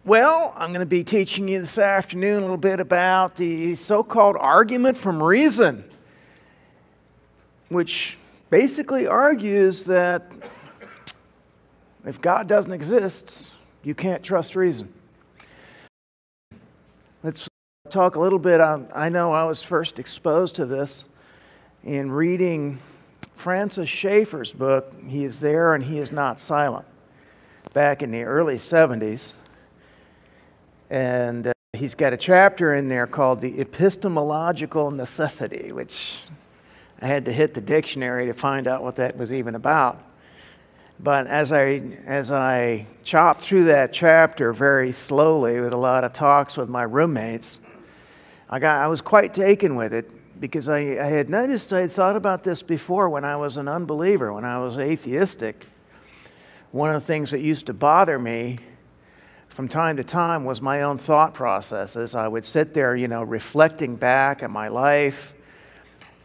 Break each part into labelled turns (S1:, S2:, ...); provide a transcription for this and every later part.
S1: Well, I'm going to be teaching you this afternoon a little bit about the so-called argument from reason, which basically argues that if God doesn't exist, you can't trust reason. Let's talk a little bit. I know I was first exposed to this in reading Francis Schaeffer's book, He is There and He is Not Silent, back in the early 70s. And he's got a chapter in there called The Epistemological Necessity, which I had to hit the dictionary to find out what that was even about. But as I chopped through that chapter very slowly with a lot of talks with my roommates, I was quite taken with it because I had noticed, I had thought about this before when I was an unbeliever, when I was atheistic. One of the things that used to bother me from time to time was my own thought processes. I would sit there, reflecting back at my life,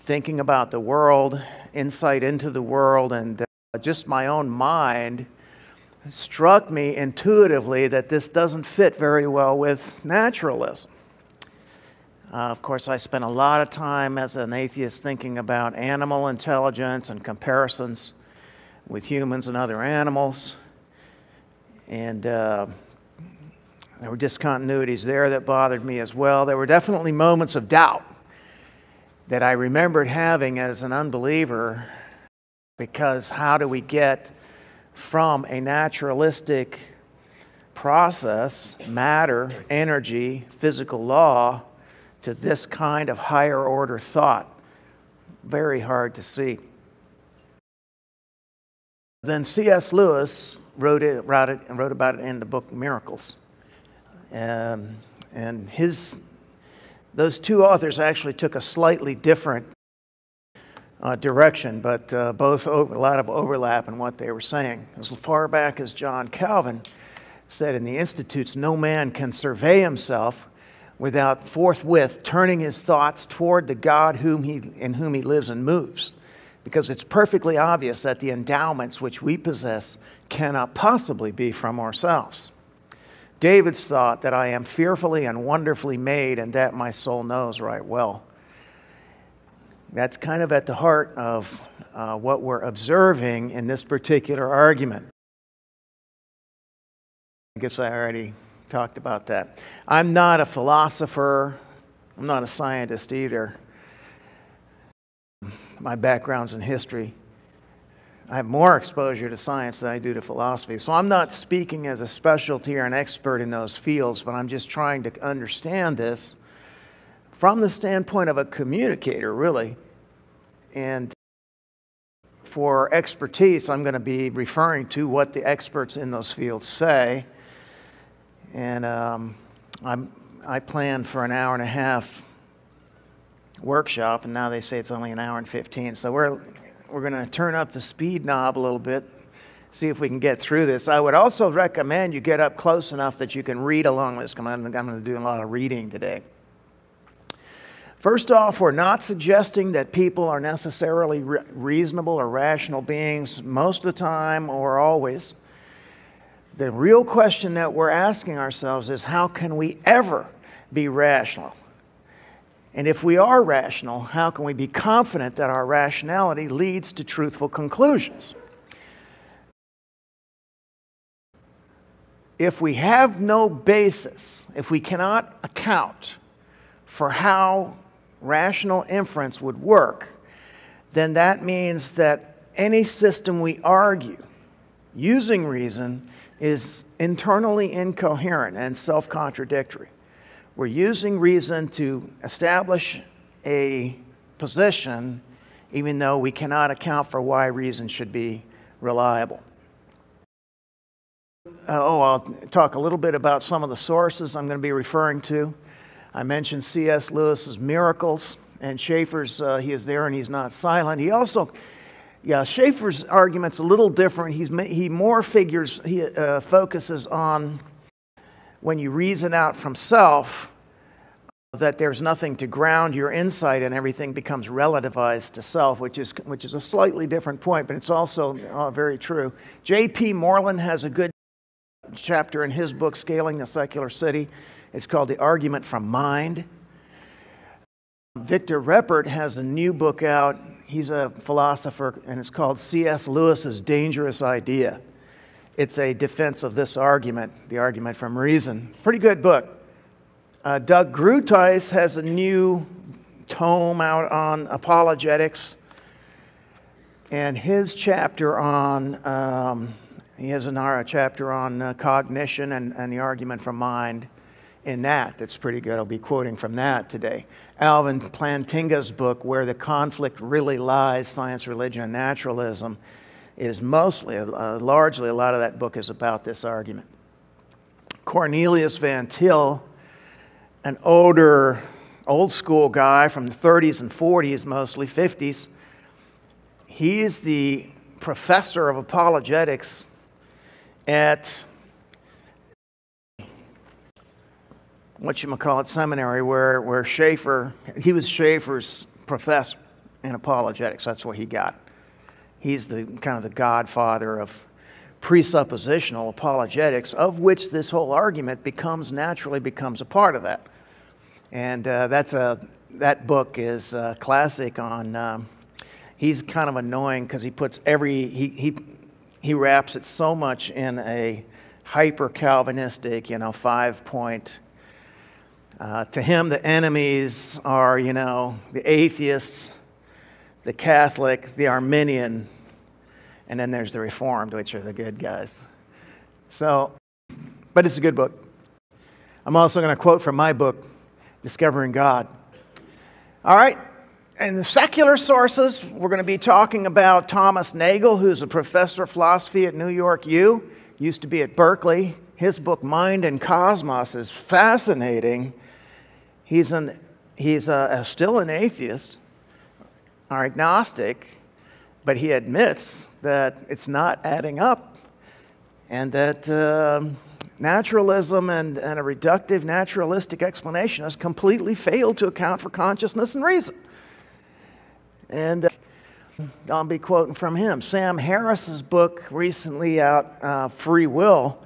S1: thinking about the world, insight into the world, and just my own mind struck me intuitively that this doesn't fit very well with naturalism. Of course, I spent a lot of time as an atheist thinking about animal intelligence and comparisons with humans and other animals. And there were discontinuities there that bothered me as well. There were definitely moments of doubt that I remembered having as an unbeliever, because how do we get from a naturalistic process, matter, energy, physical law, to this kind of higher order thought? Very hard to see. Then C.S. Lewis wrote about it in the book Miracles. And those two authors actually took a slightly different direction, but both a lot of overlap in what they were saying. As far back as John Calvin said in the Institutes, no man can survey himself without forthwith turning his thoughts toward the God in whom he lives and moves, because it's perfectly obvious that the endowments which we possess cannot possibly be from ourselves. David's thought that I am fearfully and wonderfully made, and that my soul knows right well. That's kind of at the heart of what we're observing in this particular argument. I guess I already talked about that. I'm not a philosopher. I'm not a scientist either. My background's in history. I have more exposure to science than I do to philosophy. So I'm not speaking as a specialty or an expert in those fields, but I'm just trying to understand this from the standpoint of a communicator, really. And for expertise, I'm going to be referring to what the experts in those fields say. And I planned for an hour and a half workshop, and now they say it's only an hour and 15. So we're going to turn up the speed knob a little bit, see if we can get through this. I would also recommend you get up close enough that you can read along this. I'm going to do a lot of reading today. First off, we're not suggesting that people are necessarily reasonable or rational beings most of the time or always. The real question that we're asking ourselves is, how can we ever be rational? And if we are rational, how can we be confident that our rationality leads to truthful conclusions? If we have no basis, if we cannot account for how rational inference would work, then that means that any system we argue using reason is internally incoherent and self-contradictory. We're using reason to establish a position even though we cannot account for why reason should be reliable. I'll talk a little bit about some of the sources I'm going to be referring to. I mentioned C.S. Lewis's Miracles and Schaeffer's He is There and He's Not Silent. He also, Schaeffer's argument's a little different. He focuses on when you reason out from self, that there's nothing to ground your insight and everything becomes relativized to self, which is a slightly different point, but it's also very true. J.P. Moreland has a good chapter in his book, Scaling the Secular City. It's called The Argument from Mind. Victor Reppert has a new book out. He's a philosopher, and it's called C.S. Lewis's Dangerous Idea. It's a defense of this argument, the argument from reason. Pretty good book. Doug Gruteis has a new tome out on apologetics, and his chapter on, he has a chapter on cognition and the argument from mind in that's pretty good. I'll be quoting from that today. Alvin Plantinga's book, Where the Conflict Really Lies, Science, Religion, and Naturalism, is mostly, largely, a lot of that book is about this argument. Cornelius Van Til, an old school guy from the 30s and 40s, mostly 50s, he's the professor of apologetics at seminary where Schaeffer, he was Schaeffer's professor in apologetics. That's what he got. He's the kind of the godfather of presuppositional apologetics, of which this whole argument naturally becomes a part of that. And that book is classic on, he's kind of annoying because he puts he wraps it so much in a hyper-Calvinistic, 5-point. To him, the enemies are, the atheists, the Catholic, the Arminian, and then there's the Reformed, which are the good guys. So, but it's a good book. I'm also going to quote from my book, Discovering God. All right, in the secular sources, we're going to be talking about Thomas Nagel, who's a professor of philosophy at New York U, used to be at Berkeley. His book, Mind and Cosmos, is fascinating. He's still an atheist, or agnostic, but he admits that it's not adding up, and that naturalism and a reductive naturalistic explanation has completely failed to account for consciousness and reason. And I'll be quoting from him. Sam Harris's book recently out, Free Will.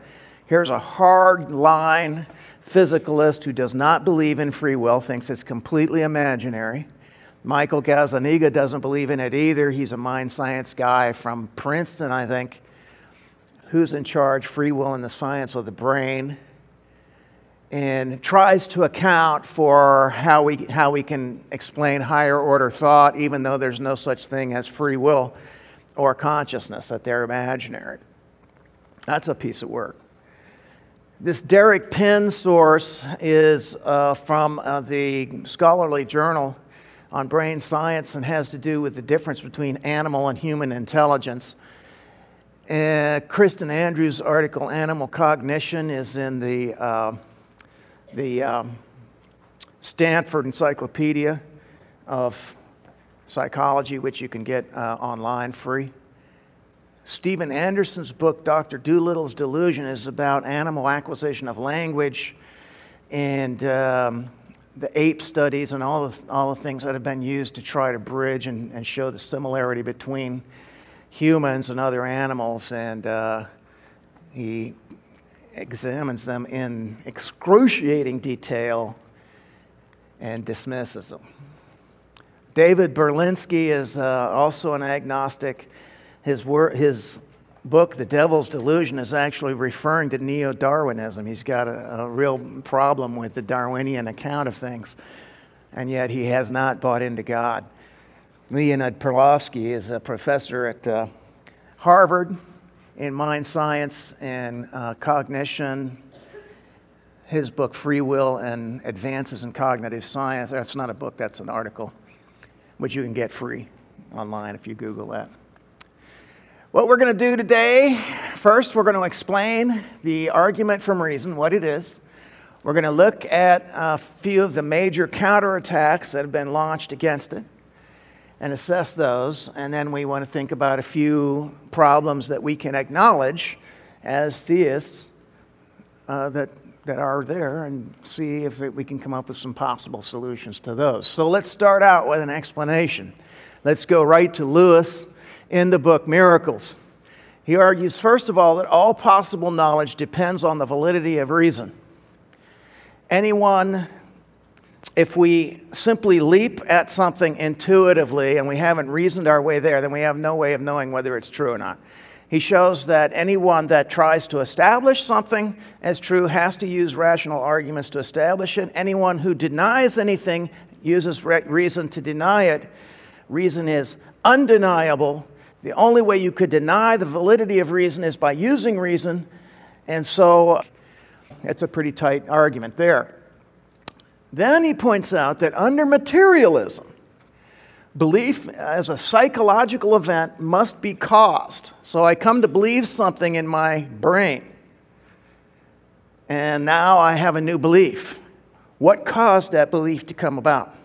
S1: Here's a hard-line physicalist who does not believe in free will, thinks it's completely imaginary. Michael Gazzaniga doesn't believe in it either. He's a mind science guy from Princeton, I think, who's in charge, free will and the science of the brain, and tries to account for how we can explain higher order thought, even though there's no such thing as free will or consciousness, that they're imaginary. That's a piece of work. This Derek Penn source is from the scholarly journal on brain science and has to do with the difference between animal and human intelligence. Kristen Andrews' article, Animal Cognition, is in the Stanford Encyclopedia of Psychology, which you can get online free. Stephen Anderson's book, Dr. Doolittle's Delusion, is about animal acquisition of language and the ape studies and all the things that have been used to try to bridge and show the similarity between humans and other animals. And he examines them in excruciating detail and dismisses them. David Berlinski is also an agnostic. His book, The Devil's Delusion, is actually referring to neo-Darwinism. He's got a real problem with the Darwinian account of things, and yet he has not bought into God. Leonid Perlovsky is a professor at Harvard in mind science and cognition. His book, Free Will and Advances in Cognitive Science, that's not a book, that's an article, which you can get free online if you Google that. What we're going to do today, first we're going to explain the argument from reason, what it is. We're going to look at a few of the major counterattacks that have been launched against it and assess those. And then we want to think about a few problems that we can acknowledge as theists that are there and see if we can come up with some possible solutions to those. So let's start out with an explanation. Let's go right to Lewis in the book Miracles. He argues, first of all, that all possible knowledge depends on the validity of reason. If we simply leap at something intuitively and we haven't reasoned our way there, then we have no way of knowing whether it's true or not. He shows that anyone that tries to establish something as true has to use rational arguments to establish it. Anyone who denies anything uses reason to deny it. Reason is undeniable. The only way you could deny the validity of reason is by using reason, and so it's a pretty tight argument there. Then he points out that under materialism, belief as a psychological event must be caused. So I come to believe something in my brain, and now I have a new belief. What caused that belief to come about?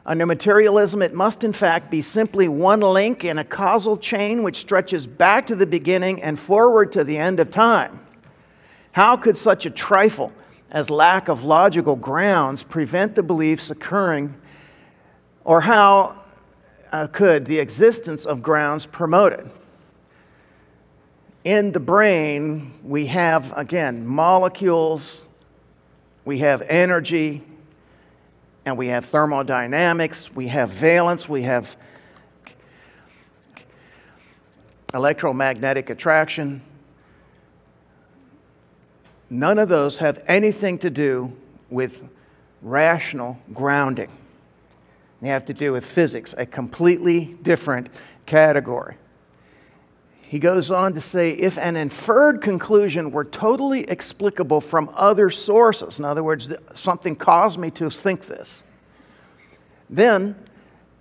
S1: Under materialism, it must in fact be simply one link in a causal chain which stretches back to the beginning and forward to the end of time. How could such a trifle as lack of logical grounds prevent the beliefs occurring, or how could the existence of grounds promote it? In the brain, we have, again, molecules, we have energy, and we have thermodynamics, we have valence, we have electromagnetic attraction. None of those have anything to do with rational grounding. They have to do with physics, a completely different category. He goes on to say, if an inferred conclusion were totally explicable from other sources, in other words, something caused me to think this, then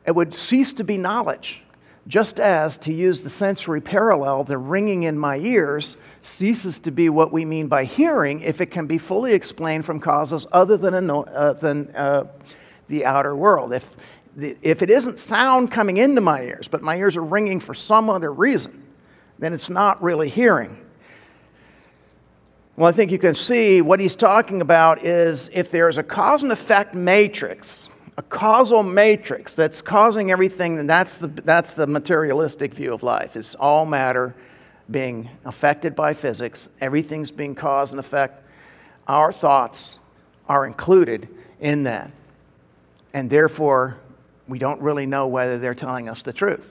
S1: it would cease to be knowledge. Just as, to use the sensory parallel, the ringing in my ears ceases to be what we mean by hearing if it can be fully explained from causes other than the outer world. If it isn't sound coming into my ears, but my ears are ringing for some other reason, then it's not really hearing. Well, I think you can see what he's talking about is if there's a cause and effect matrix, a causal matrix that's causing everything, then that's the materialistic view of life. It's all matter being affected by physics. Everything's being cause and effect. Our thoughts are included in that. And therefore, we don't really know whether they're telling us the truth.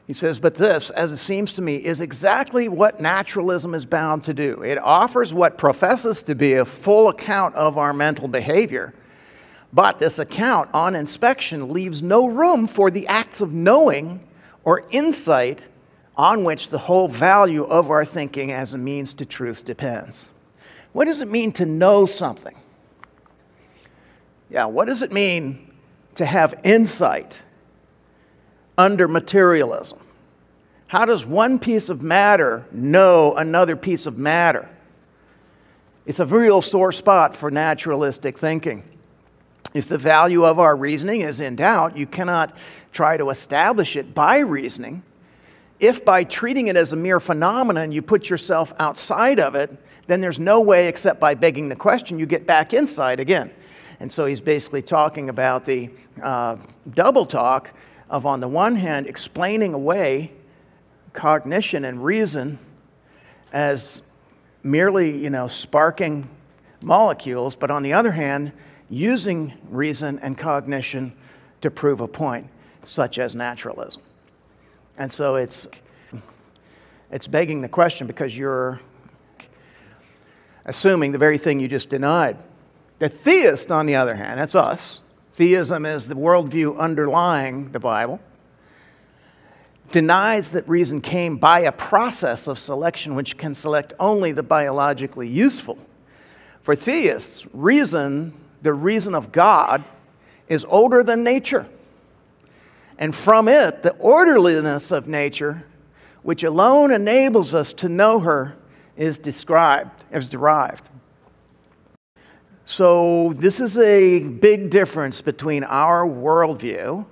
S1: He says, but this, as it seems to me, is exactly what naturalism is bound to do. It offers what professes to be a full account of our mental behavior, but this account on inspection leaves no room for the acts of knowing or insight on which the whole value of our thinking as a means to truth depends. What does it mean to know something? Yeah, what does it mean to have insight under materialism? How does one piece of matter know another piece of matter? It's a real sore spot for naturalistic thinking. If the value of our reasoning is in doubt, you cannot try to establish it by reasoning. If by treating it as a mere phenomenon you put yourself outside of it, then there's no way except by begging the question you get back inside again. And so he's basically talking about the double talk of, on the one hand, explaining away cognition and reason as merely, sparking molecules, but on the other hand, using reason and cognition to prove a point, such as naturalism. And so it's begging the question because you're assuming the very thing you just denied. The theist, on the other hand, that's us. Theism is the worldview underlying the Bible. Denies that reason came by a process of selection which can select only the biologically useful. For theists, reason, the reason of God, is older than nature. And from it, the orderliness of nature, which alone enables us to know her, is derived. So this is a big difference between our worldview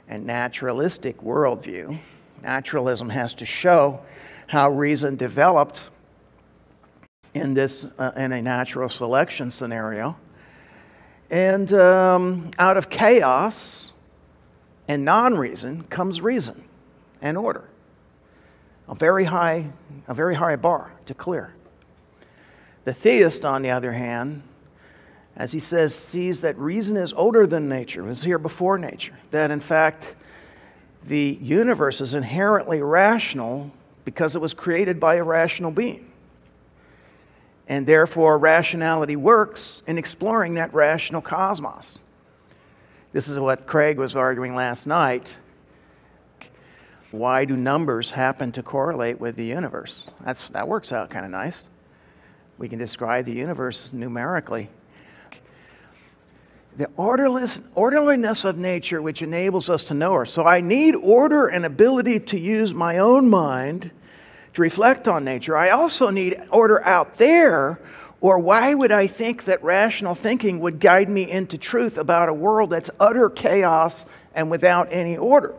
S1: and naturalistic worldview. Naturalism has to show how reason developed in a natural selection scenario. And out of chaos and non-reason comes reason and order. a very high bar to clear. The theist, on the other hand, as he says, sees that reason is older than nature, was here before nature, that in fact the universe is inherently rational because it was created by a rational being. And therefore, rationality works in exploring that rational cosmos. This is what Craig was arguing last night. Why do numbers happen to correlate with the universe? That works out kind of nice. We can describe the universe numerically. The orderliness of nature which enables us to know her. So I need order and ability to use my own mind to reflect on nature. I also need order out there, or why would I think that rational thinking would guide me into truth about a world that's utter chaos and without any order?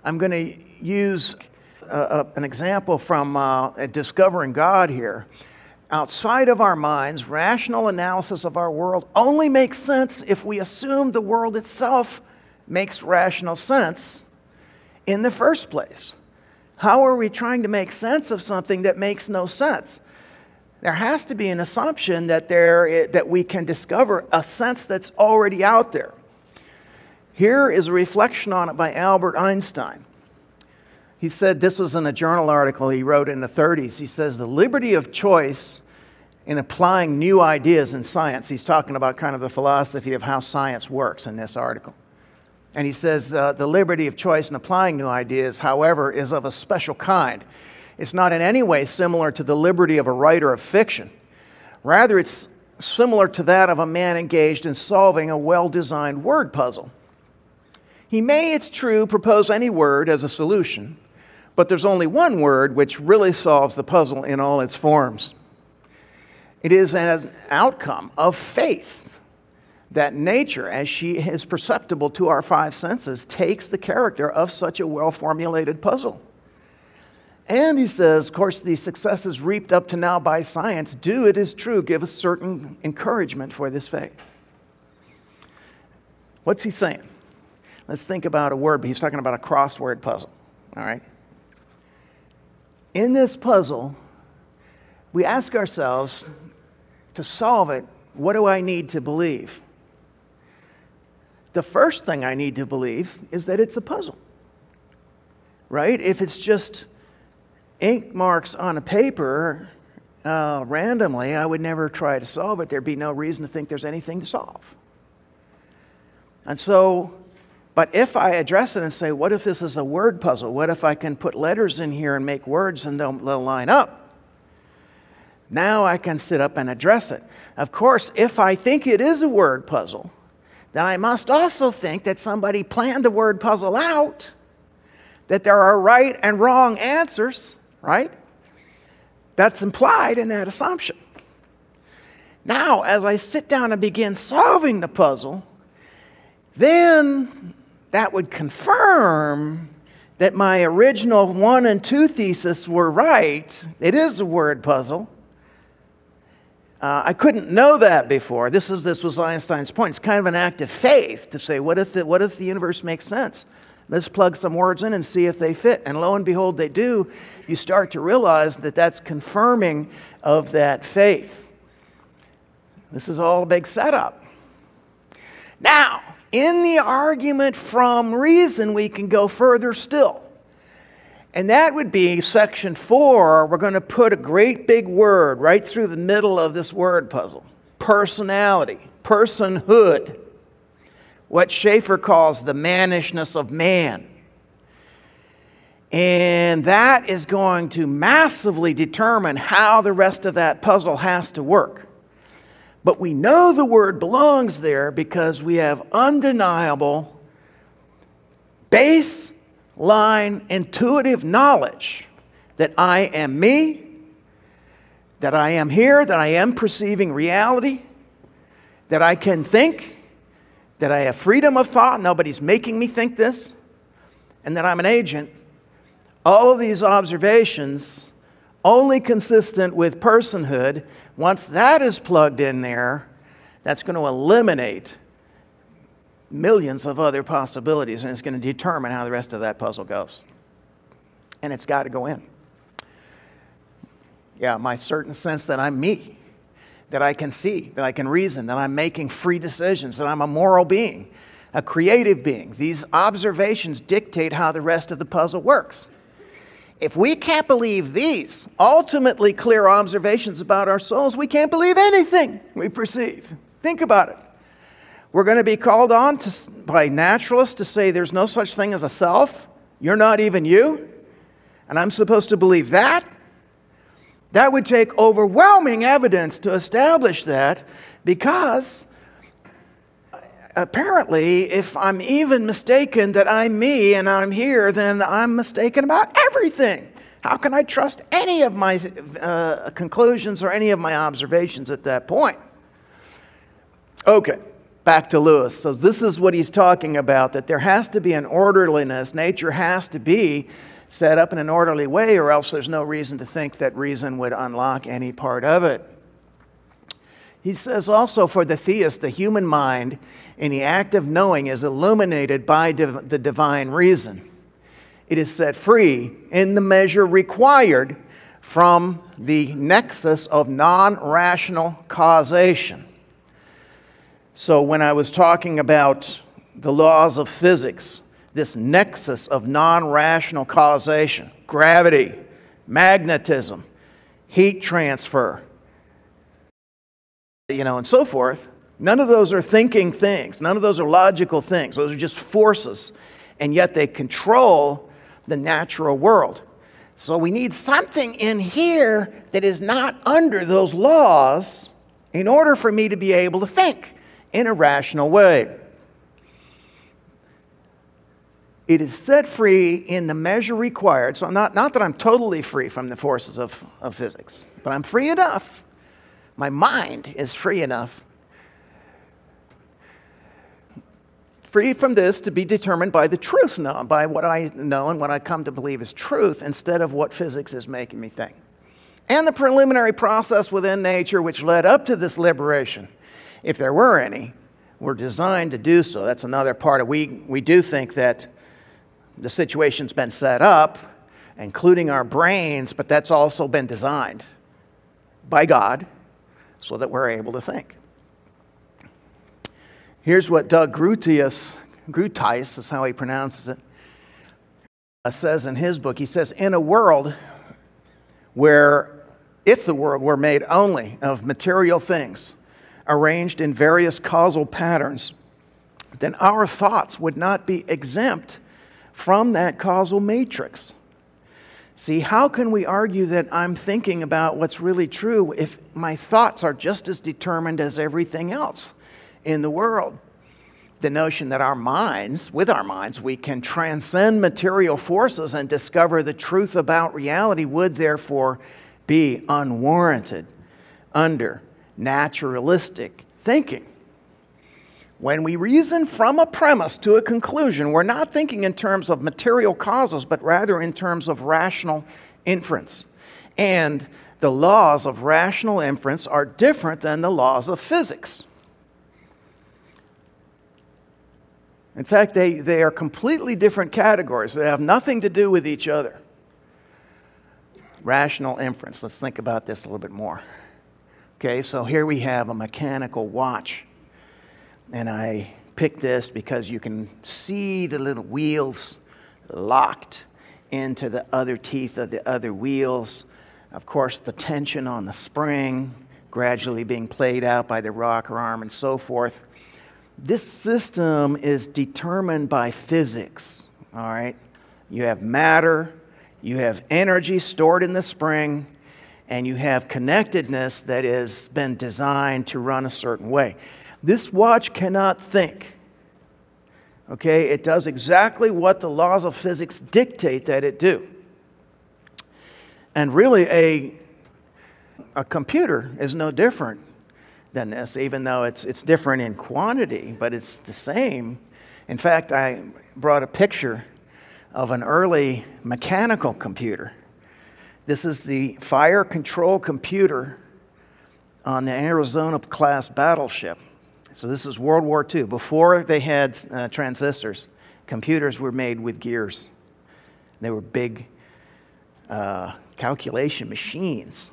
S1: I'm going to use an example from Discovering God here. Outside of our minds, rational analysis of our world only makes sense if we assume the world itself makes rational sense in the first place. How are we trying to make sense of something that makes no sense? There has to be an assumption that we can discover a sense that's already out there. Here is a reflection on it by Albert Einstein. He said, this was in a journal article he wrote in the 30s. He says, the liberty of choice in applying new ideas in science. He's talking about kind of the philosophy of how science works in this article. And he says, the liberty of choice in applying new ideas, however, is of a special kind. It's not in any way similar to the liberty of a writer of fiction. Rather, it's similar to that of a man engaged in solving a well-designed word puzzle. He may, it's true, propose any word as a solution, but there's only one word which really solves the puzzle in all its forms. It is an outcome of faith that nature, as she is perceptible to our five senses, takes the character of such a well-formulated puzzle. And he says, of course, the successes reaped up to now by science do, it is true, give us certain encouragement for this faith. What's he saying? Let's think about a word, but he's talking about a crossword puzzle, all right? In this puzzle, we ask ourselves, to solve it, what do I need to believe? The first thing I need to believe is that it's a puzzle, right? If it's just ink marks on a paper randomly, I would never try to solve it. There'd be no reason to think there's anything to solve. And so, but if I address it and say, what if this is a word puzzle? What if I can put letters in here and make words and they'll line up? Now I can sit up and address it. Of course, if I think it is a word puzzle, then I must also think that somebody planned the word puzzle out, that there are right and wrong answers, right? That's implied in that assumption. Now, as I sit down and begin solving the puzzle, then that would confirm that my original 1 and 2 thesis were right. It is a word puzzle. I couldn't know that before. This was Einstein's point. It's kind of an act of faith to say, what if the universe makes sense? Let's plug some words in and see if they fit. And lo and behold, they do. You start to realize that that's confirming of that faith. This is all a big setup. Now, in the argument from reason, we can go further still. And that would be section 4. We're going to put a great big word right through the middle of this word puzzle. Personality, personhood. What Schaeffer calls the mannishness of man. And that is going to massively determine how the rest of that puzzle has to work. But we know the word belongs there because we have undeniable baseline intuitive knowledge that I am me, that I am here, that I am perceiving reality, that I can think, that I have freedom of thought, nobody's making me think this, and that I'm an agent. All of these observations only consistent with personhood. Once that is plugged in there, that's going to eliminate millions of other possibilities, and it's going to determine how the rest of that puzzle goes. and it's got to go in. Yeah, my certain sense that I'm me, that I can see, that I can reason, that I'm making free decisions, that I'm a moral being, a creative being. These observations dictate how the rest of the puzzle works. If we can't believe these ultimately clear observations about our souls, we can't believe anything we perceive. Think about it. We're going to be called on by naturalists to say there's no such thing as a self. You're not even you. And I'm supposed to believe that? That would take overwhelming evidence to establish that, because apparently if I'm even mistaken that I'm me and I'm here, then I'm mistaken about everything. How can I trust any of my conclusions or any of my observations at that point? Okay, back to Lewis. So this is what he's talking about, that there has to be an orderliness. Nature has to be set up in an orderly way, or else there's no reason to think that reason would unlock any part of it. He says also, for the theist, the human mind in the act of knowing is illuminated by the divine reason. It is set free in the measure required from the nexus of non-rational causation. So when I was talking about the laws of physics, this nexus of non-rational causation, gravity, magnetism, heat transfer, and so forth, none of those are thinking things. None of those are logical things. Those are just forces. And yet they control the natural world. So we need something in here that is not under those laws in order for me to be able to think in a rational way. It is set free in the measure required. So not that I'm totally free from the forces of physics, but I'm free enough. My mind is free enough. Free from this to be determined by the truth known, by what I know and what I come to believe is truth, instead of what physics is making me think. And the preliminary process within nature which led up to this liberation, if there were any, were designed to do so. That's another part of we do think that the situation's been set up, including our brains, but that's also been designed by God so that we're able to think. Here's what Doug Groothuis is how he pronounces it, says in his book. He says, in a world where, if the world were made only of material things, arranged in various causal patterns, then our thoughts would not be exempt from that causal matrix. See, how can we argue that I'm thinking about what's really true if my thoughts are just as determined as everything else in the world? The notion that with our minds, we can transcend material forces and discover the truth about reality would therefore be unwarranted under naturalistic thinking. When we reason from a premise to a conclusion, we're not thinking in terms of material causes, but rather in terms of rational inference. And the laws of rational inference are different than the laws of physics. In fact, they are completely different categories. They have nothing to do with each other. Rational inference. Let's think about this a little bit more. Okay, so here we have a mechanical watch. And I picked this because you can see the little wheels locked into the other teeth of the other wheels. Of course, the tension on the spring gradually being played out by the rocker arm and so forth. This system is determined by physics, all right? You have matter, you have energy stored in the spring, and you have connectedness that has been designed to run a certain way. This watch cannot think, okay? It does exactly what the laws of physics dictate that it do. And really, a computer is no different than this, even though it's different in quantity, but it's the same. In fact, I brought a picture of an early mechanical computer. This is the fire control computer on the Arizona-class battleship. So this is World War II. Before they had transistors, computers were made with gears. They were big calculation machines.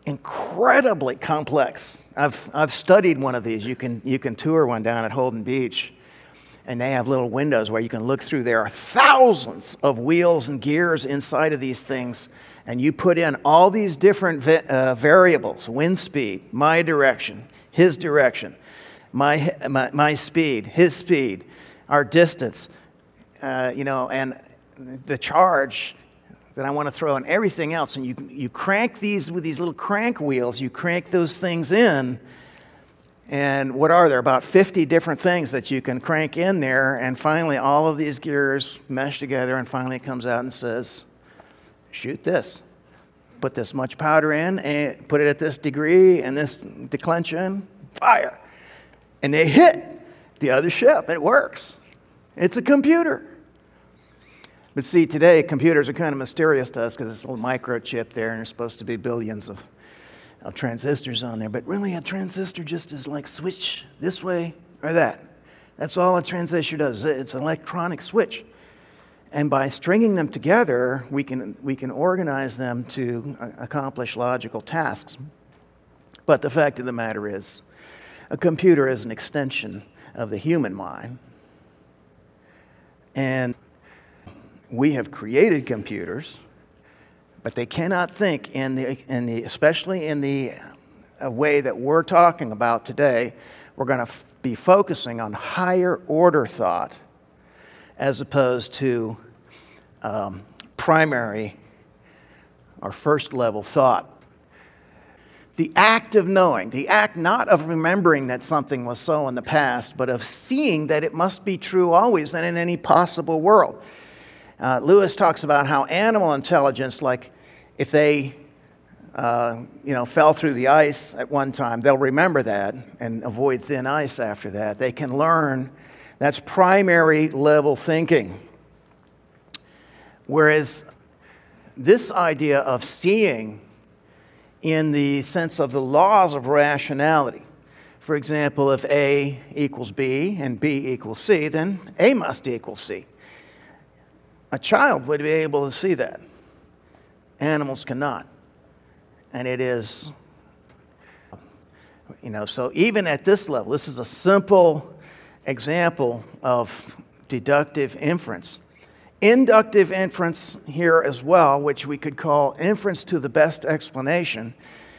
S1: Incredibly complex. I've studied one of these. You can tour one down at Holden Beach, and they have little windows where you can look through. There are thousands of wheels and gears inside of these things, and you put in all these different variables: wind speed, my direction, his direction, my speed, his speed, our distance, and the charge that I want to throw and everything else. And you crank these with these little crank wheels, you crank those things in, and what are there? About 50 different things that you can crank in there, and finally all of these gears mesh together, and finally it comes out and says, shoot this. Put this much powder in, and put it at this degree, and this declension, fire. And they hit the other ship. It works. It's a computer. But see, today, computers are kind of mysterious to us because it's a little microchip there, and there's supposed to be billions of transistors on there. But really, a transistor just is like switch this way or that. That's all a transistor does. It's an electronic switch. And by stringing them together, we can organize them to accomplish logical tasks. But the fact of the matter is, a computer is an extension of the human mind. And we have created computers, but they cannot think especially in the way that we're talking about today. We're going to be focusing on higher order thought as opposed to primary or first level thought. The act of knowing, the act not of remembering that something was so in the past, but of seeing that it must be true always and in any possible world. Lewis talks about how animal intelligence, like if they fell through the ice at one time, they'll remember that and avoid thin ice after that. They can learn. That's primary level thinking. Whereas this idea of seeing in the sense of the laws of rationality, for example, if A equals B and B equals C, then A must equal C. A child would be able to see that. Animals cannot. And it is, so even at this level, this is a simple example of deductive inference. Inductive inference here as well, which we could call inference to the best explanation,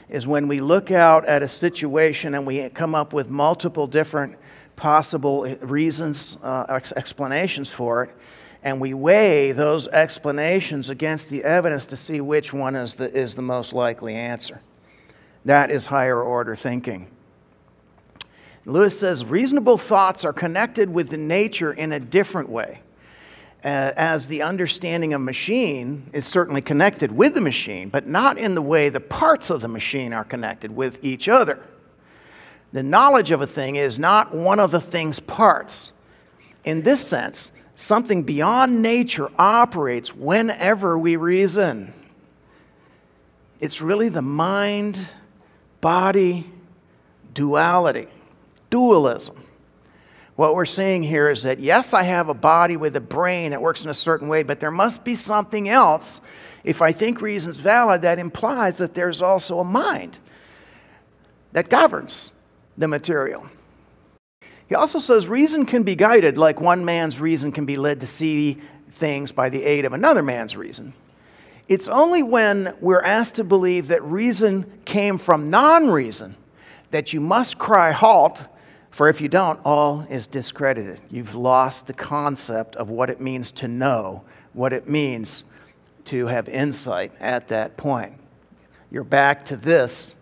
S1: is when we look out at a situation and we come up with multiple different possible reasons, explanations for it, and we weigh those explanations against the evidence to see which one is the most likely answer. That is higher order thinking. Lewis says reasonable thoughts are connected with the nature in a different way. As the understanding of machine is certainly connected with the machine, but not in the way the parts of the machine are connected with each other. The knowledge of a thing is not one of the thing's parts. In this sense, something beyond nature operates whenever we reason. It's really the mind-body duality, dualism. What we're saying here is that, yes, I have a body with a brain that works in a certain way, but there must be something else. If I think reason's valid, that implies that there's also a mind that governs the material. He also says reason can be guided, like one man's reason can be led to see things by the aid of another man's reason. It's only when we're asked to believe that reason came from non-reason that you must cry halt, for if you don't, all is discredited. You've lost the concept of what it means to know, what it means to have insight at that point. You're back to this,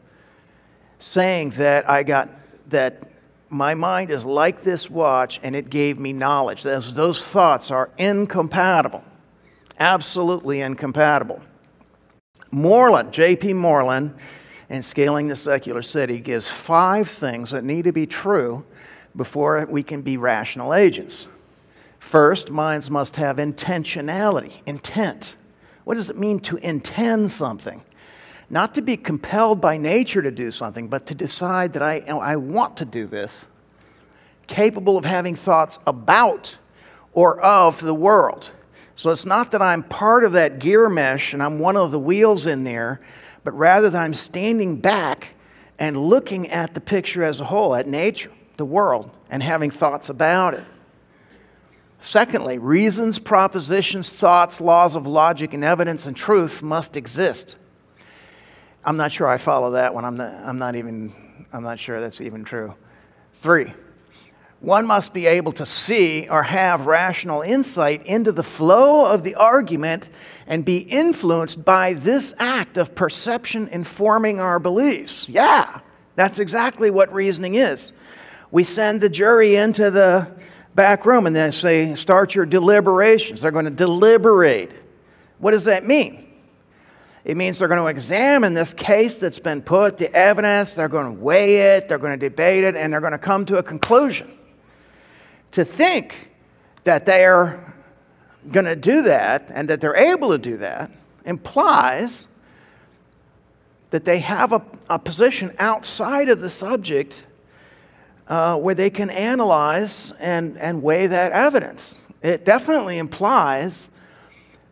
S1: saying that my mind is like this watch and it gave me knowledge. Those thoughts are incompatible, absolutely incompatible. Moreland, J.P. Moreland, in Scaling the Secular City, gives 5 things that need to be true before we can be rational agents. First, minds must have intentionality, intent. What does it mean to intend something? Not to be compelled by nature to do something, but to decide that I want to do this. Capable of having thoughts about or of the world. So it's not that I'm part of that gear mesh and I'm one of the wheels in there, but rather that I'm standing back and looking at the picture as a whole, at nature, the world, and having thoughts about it. Secondly, reasons, propositions, thoughts, laws of logic, and evidence and truth must exist. I'm not sure I follow that one. I'm not sure that's even true. 3, one must be able to see or have rational insight into the flow of the argument and be influenced by this act of perception informing our beliefs. Yeah, that's exactly what reasoning is. We send the jury into the back room and then say, start your deliberations. They're going to deliberate. What does that mean? It means they're going to examine this case that's been put, the evidence, they're going to weigh it, they're going to debate it, and they're going to come to a conclusion. To think that they're going to do that and that they're able to do that implies that they have a position outside of the subject where they can analyze and weigh that evidence. It definitely implies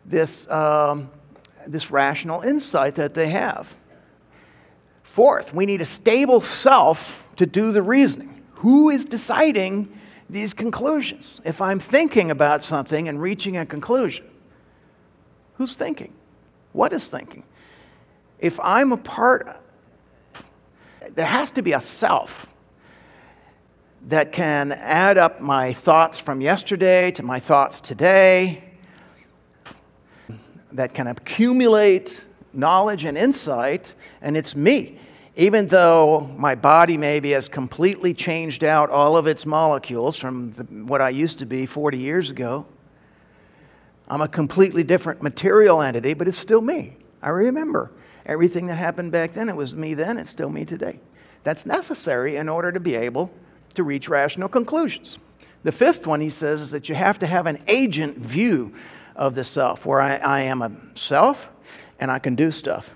S1: this rational insight that they have. 4th, we need a stable self to do the reasoning. Who is deciding these conclusions? If I'm thinking about something and reaching a conclusion, who's thinking? What is thinking? If I'm a part, there has to be a self that can add up my thoughts from yesterday to my thoughts today, that can accumulate knowledge and insight, and it's me. Even though my body maybe has completely changed out all of its molecules from what I used to be 40 years ago, I'm a completely different material entity, but it's still me. I remember everything that happened back then. It was me then, it's still me today. That's necessary in order to be able to reach rational conclusions. The 5th one, he says, is that you have to have an agent view of the self, where I am a self and I can do stuff.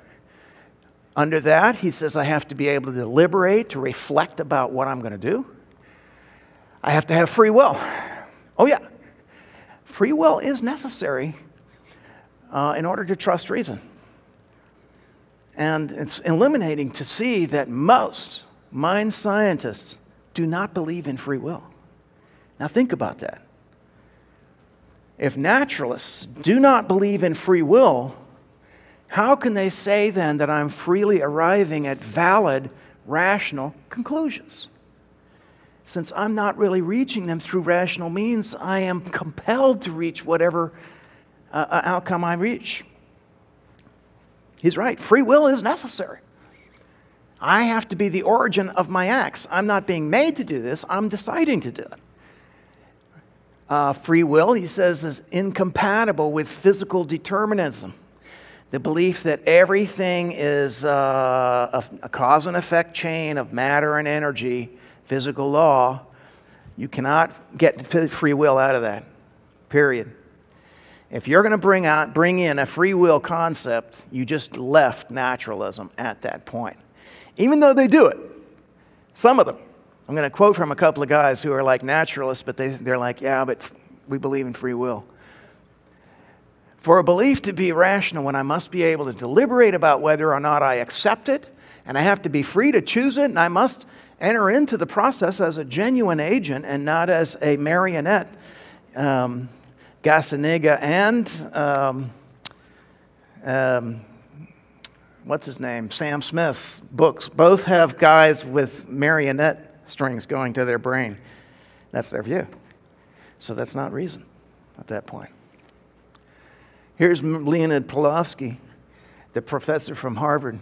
S1: Under that, he says I have to be able to deliberate, to reflect about what I'm going to do. I have to have free will. Oh yeah, free will is necessary in order to trust reason. And it's illuminating to see that most mind scientists do not believe in free will. Now think about that. If naturalists do not believe in free will, how can they say then that I'm freely arriving at valid, rational conclusions? Since I'm not really reaching them through rational means, I am compelled to reach whatever outcome I reach. He's right. Free will is necessary. I have to be the origin of my acts. I'm not being made to do this. I'm deciding to do it. Free will, he says, is incompatible with physical determinism. The belief that everything is a cause and effect chain of matter and energy, physical law. You cannot get free will out of that, period. If you're going to bring in a free will concept, you just left naturalism at that point. Even though they do it, some of them. I'm going to quote from a couple of guys who are like naturalists, but they're like, yeah, but we believe in free will. For a belief to be rational, when I must be able to deliberate about whether or not I accept it, and I have to be free to choose it, and I must enter into the process as a genuine agent and not as a marionette. Gazzaniga and what's his name? Sam Smith's books both have guys with marionette strings going to their brain. That's their view. So that's not reason at that point. Here's Leonid Pavlovsky, the professor from Harvard,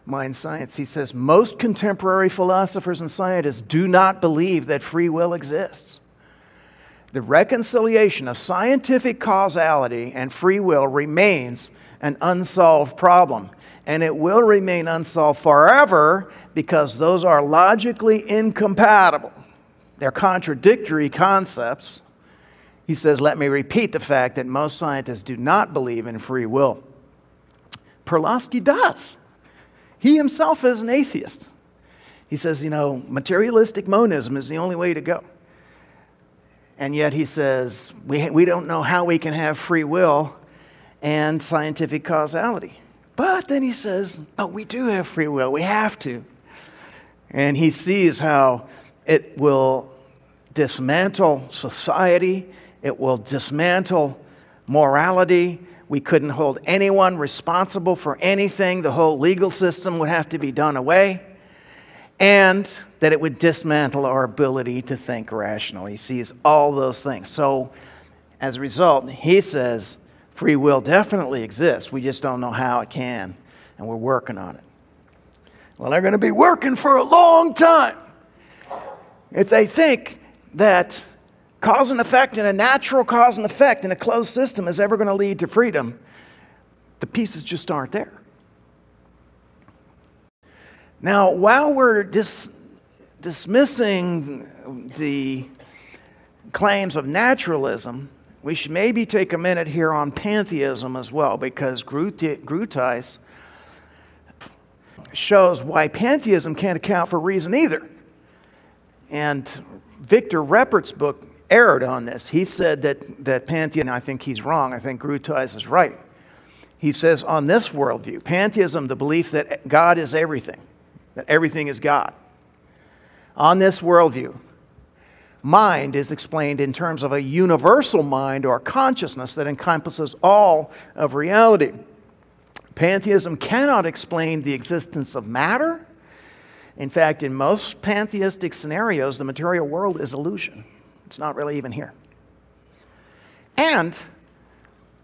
S1: Mind Science. He says, most contemporary philosophers and scientists do not believe that free will exists. The reconciliation of scientific causality and free will remains an unsolved problem. And it will remain unsolved forever because those are logically incompatible. They're contradictory concepts. He says, let me repeat the fact that most scientists do not believe in free will. Pavlovsky does. He himself is an atheist. He says, materialistic monism is the only way to go. And yet he says, we don't know how we can have free will and scientific causality. But then he says, but we do have free will. We have to. And he sees how it will dismantle society. It will dismantle morality. We couldn't hold anyone responsible for anything. The whole legal system would have to be done away. And that it would dismantle our ability to think rationally. He sees all those things. So, as a result, he says free will definitely exists. We just don't know how it can, and we're working on it. Well, they're going to be working for a long time if they think that cause and effect and a natural cause and effect in a closed system is ever going to lead to freedom. The pieces just aren't there. Now, while we're dismissing the claims of naturalism, we should maybe take a minute here on pantheism as well, because Groothuis shows why pantheism can't account for reason either. And Victor Reppert's book erred on this. He said that pantheism, I think he's wrong. I think Groothuis is right. He says on this worldview, pantheism, the belief that God is everything, that everything is God. On this worldview, mind is explained in terms of a universal mind or consciousness that encompasses all of reality. Pantheism cannot explain the existence of matter. In fact, in most pantheistic scenarios, the material world is illusion. It's not really even here. And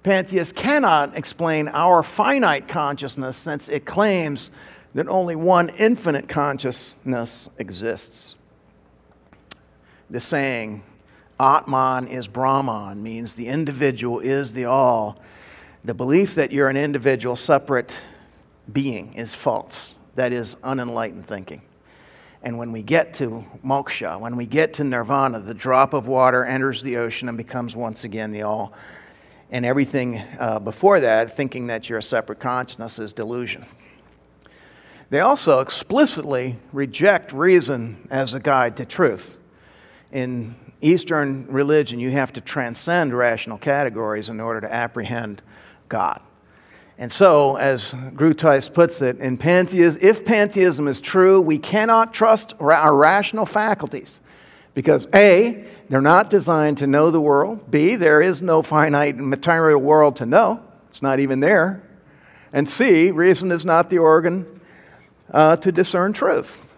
S1: pantheists cannot explain our finite consciousness, since it claims that only one infinite consciousness exists. The saying, Atman is Brahman, means the individual is the all. The belief that you're an individual, separate being is false. That is unenlightened thinking. And when we get to moksha, when we get to nirvana, the drop of water enters the ocean and becomes once again the all. And everything before that, thinking that you're a separate consciousness, is delusion. They also explicitly reject reason as a guide to truth. In Eastern religion, you have to transcend rational categories in order to apprehend God. And so, as Groothuis puts it, in pantheism, if pantheism is true, we cannot trust our rational faculties because A, they're not designed to know the world. B, there is no finite material world to know. It's not even there. And C, reason is not the organ to discern truth.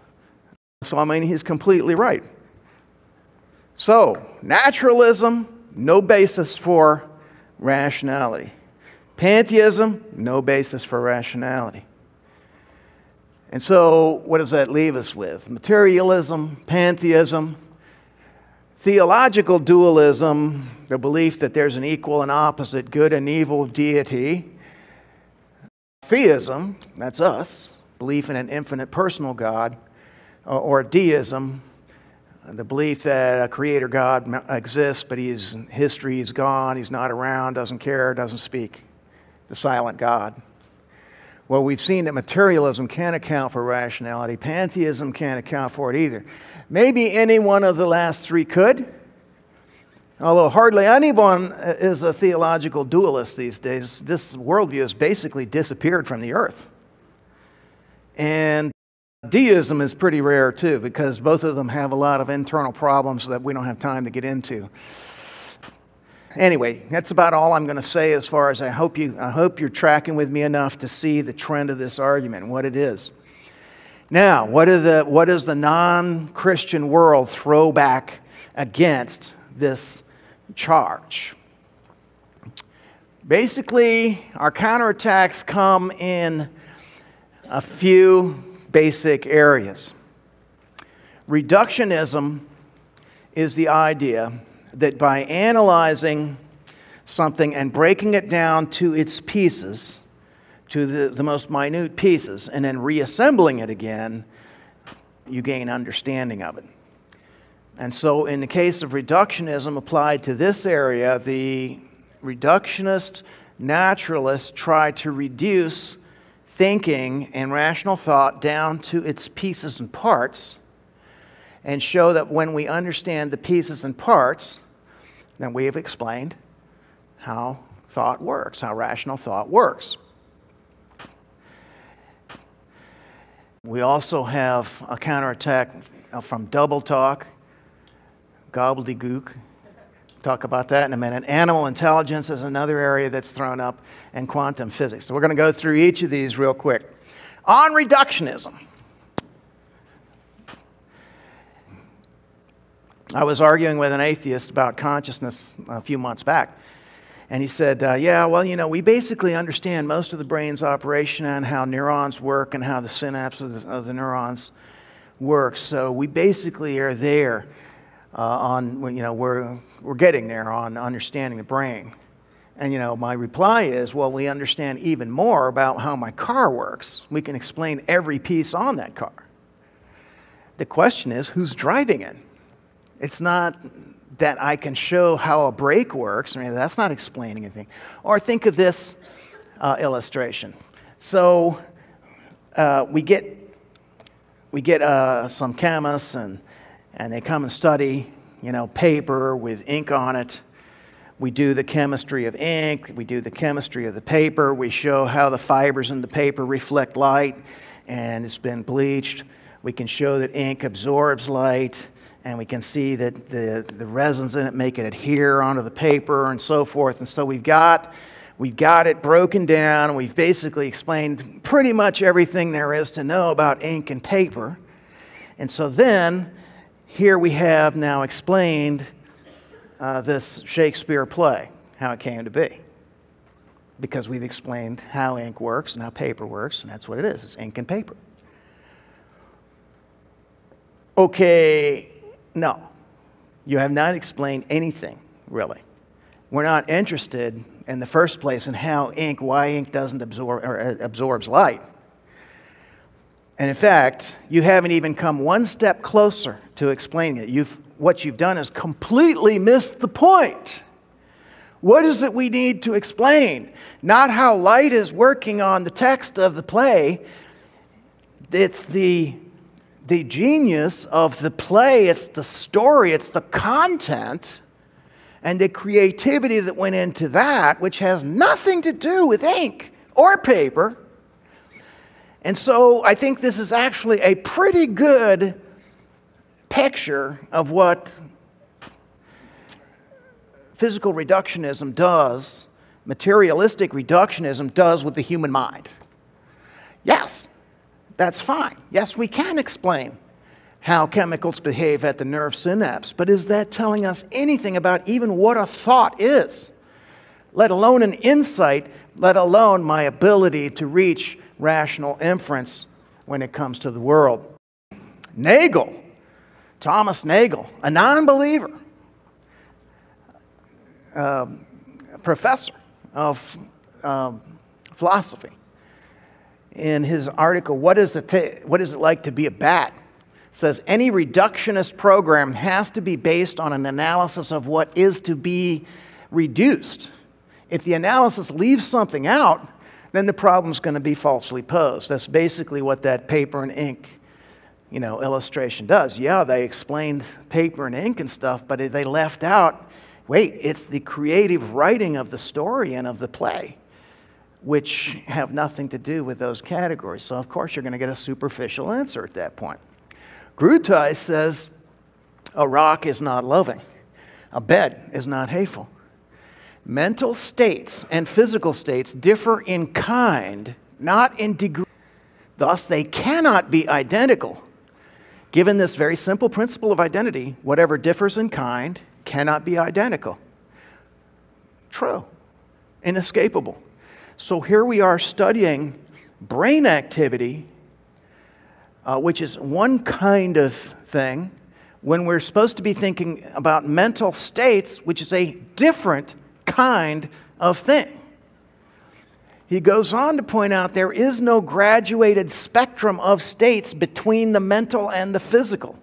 S1: So, I mean, he's completely right. So, naturalism, no basis for rationality. Pantheism, no basis for rationality. And so, what does that leave us with? Materialism, pantheism, theological dualism, the belief that there's an equal and opposite good and evil deity. Theism, that's us, belief in an infinite personal God, or deism, the belief that a creator God exists, but history is gone, he's not around, doesn't care, doesn't speak. The silent God. Well, we've seen that materialism can't account for rationality. Pantheism can't account for it either. Maybe any one of the last three could, although hardly anyone is a theological dualist these days. This worldview has basically disappeared from the earth. And deism is pretty rare too, because both of them have a lot of internal problems that we don't have time to get into. Anyway, that's about all I'm going to say as far as I hope you're tracking with me enough to see the trend of this argument and what it is. Now, what does the non-Christian world throw back against this charge? Basically, our counterattacks come in a few basic areas. Reductionism is the idea that by analyzing something and breaking it down to its pieces, to the most minute pieces, and then reassembling it again, you gain understanding of it. And so in the case of reductionism applied to this area, the reductionist naturalists try to reduce thinking and rational thought down to its pieces and parts, and show that when we understand the pieces and parts, then we have explained how thought works, how rational thought works. We also have a counterattack from double talk, gobbledygook. Talk about that in a minute. Animal intelligence is another area that's thrown up, and quantum physics. So we're going to go through each of these real quick. On reductionism. I was arguing with an atheist about consciousness a few months back. And he said, yeah, well, you know, we basically understand most of the brain's operation and how neurons work and how the synapse of the neurons work. So we basically are there we're getting there on understanding the brain. And, you know, my reply is, well, we understand even more about how my car works. We can explain every piece on that car. The question is, who's driving it? It's not that I can show how a brake works. I mean, that's not explaining anything. Or think of this illustration. So we get some chemists, and they come and study, you know, paper with ink on it. We do the chemistry of ink. We do the chemistry of the paper. We show how the fibers in the paper reflect light, and it's been bleached. We can show that ink absorbs light. And we can see that the resins in it make it adhere onto the paper and so forth. And so we've got it broken down. We've basically explained pretty much everything there is to know about ink and paper. And so then, here we have now explained this Shakespeare play, how it came to be. Because we've explained how ink works and how paper works, and that's what it is. It's ink and paper. Okay. No, you have not explained anything, really. We're not interested in the first place in why ink doesn't absorb or absorbs light. And in fact, you haven't even come one step closer to explaining it. What you've done is completely missed the point. What is it we need to explain? Not how light is working on the text of the play. It's the genius of the play, it's the story, it's the content, and the creativity that went into that, which has nothing to do with ink or paper. And so I think this is actually a pretty good picture of what physical reductionism does, materialistic reductionism does with the human mind. Yes. That's fine. Yes, we can explain how chemicals behave at the nerve synapse, but is that telling us anything about even what a thought is? Let alone an insight, let alone my ability to reach rational inference when it comes to the world. Nagel, Thomas Nagel, a non-believer, professor of philosophy, in his article, What is it like to be a bat? Says any reductionist program has to be based on an analysis of what is to be reduced. If the analysis leaves something out, then the problem's going to be falsely posed. That's basically what that paper and ink, you know, illustration does. Yeah, they explained paper and ink and stuff, but they left out, wait, it's the creative writing of the story and of the play, which have nothing to do with those categories. So, of course, you're going to get a superficial answer at that point. Grutai says a rock is not loving. A bed is not hateful. Mental states and physical states differ in kind, not in degree. Thus, they cannot be identical. Given this very simple principle of identity, whatever differs in kind cannot be identical. True. Inescapable. So here we are studying brain activity, which is one kind of thing, when we're supposed to be thinking about mental states, which is a different kind of thing. He goes on to point out there is no graduated spectrum of states between the mental and the physical.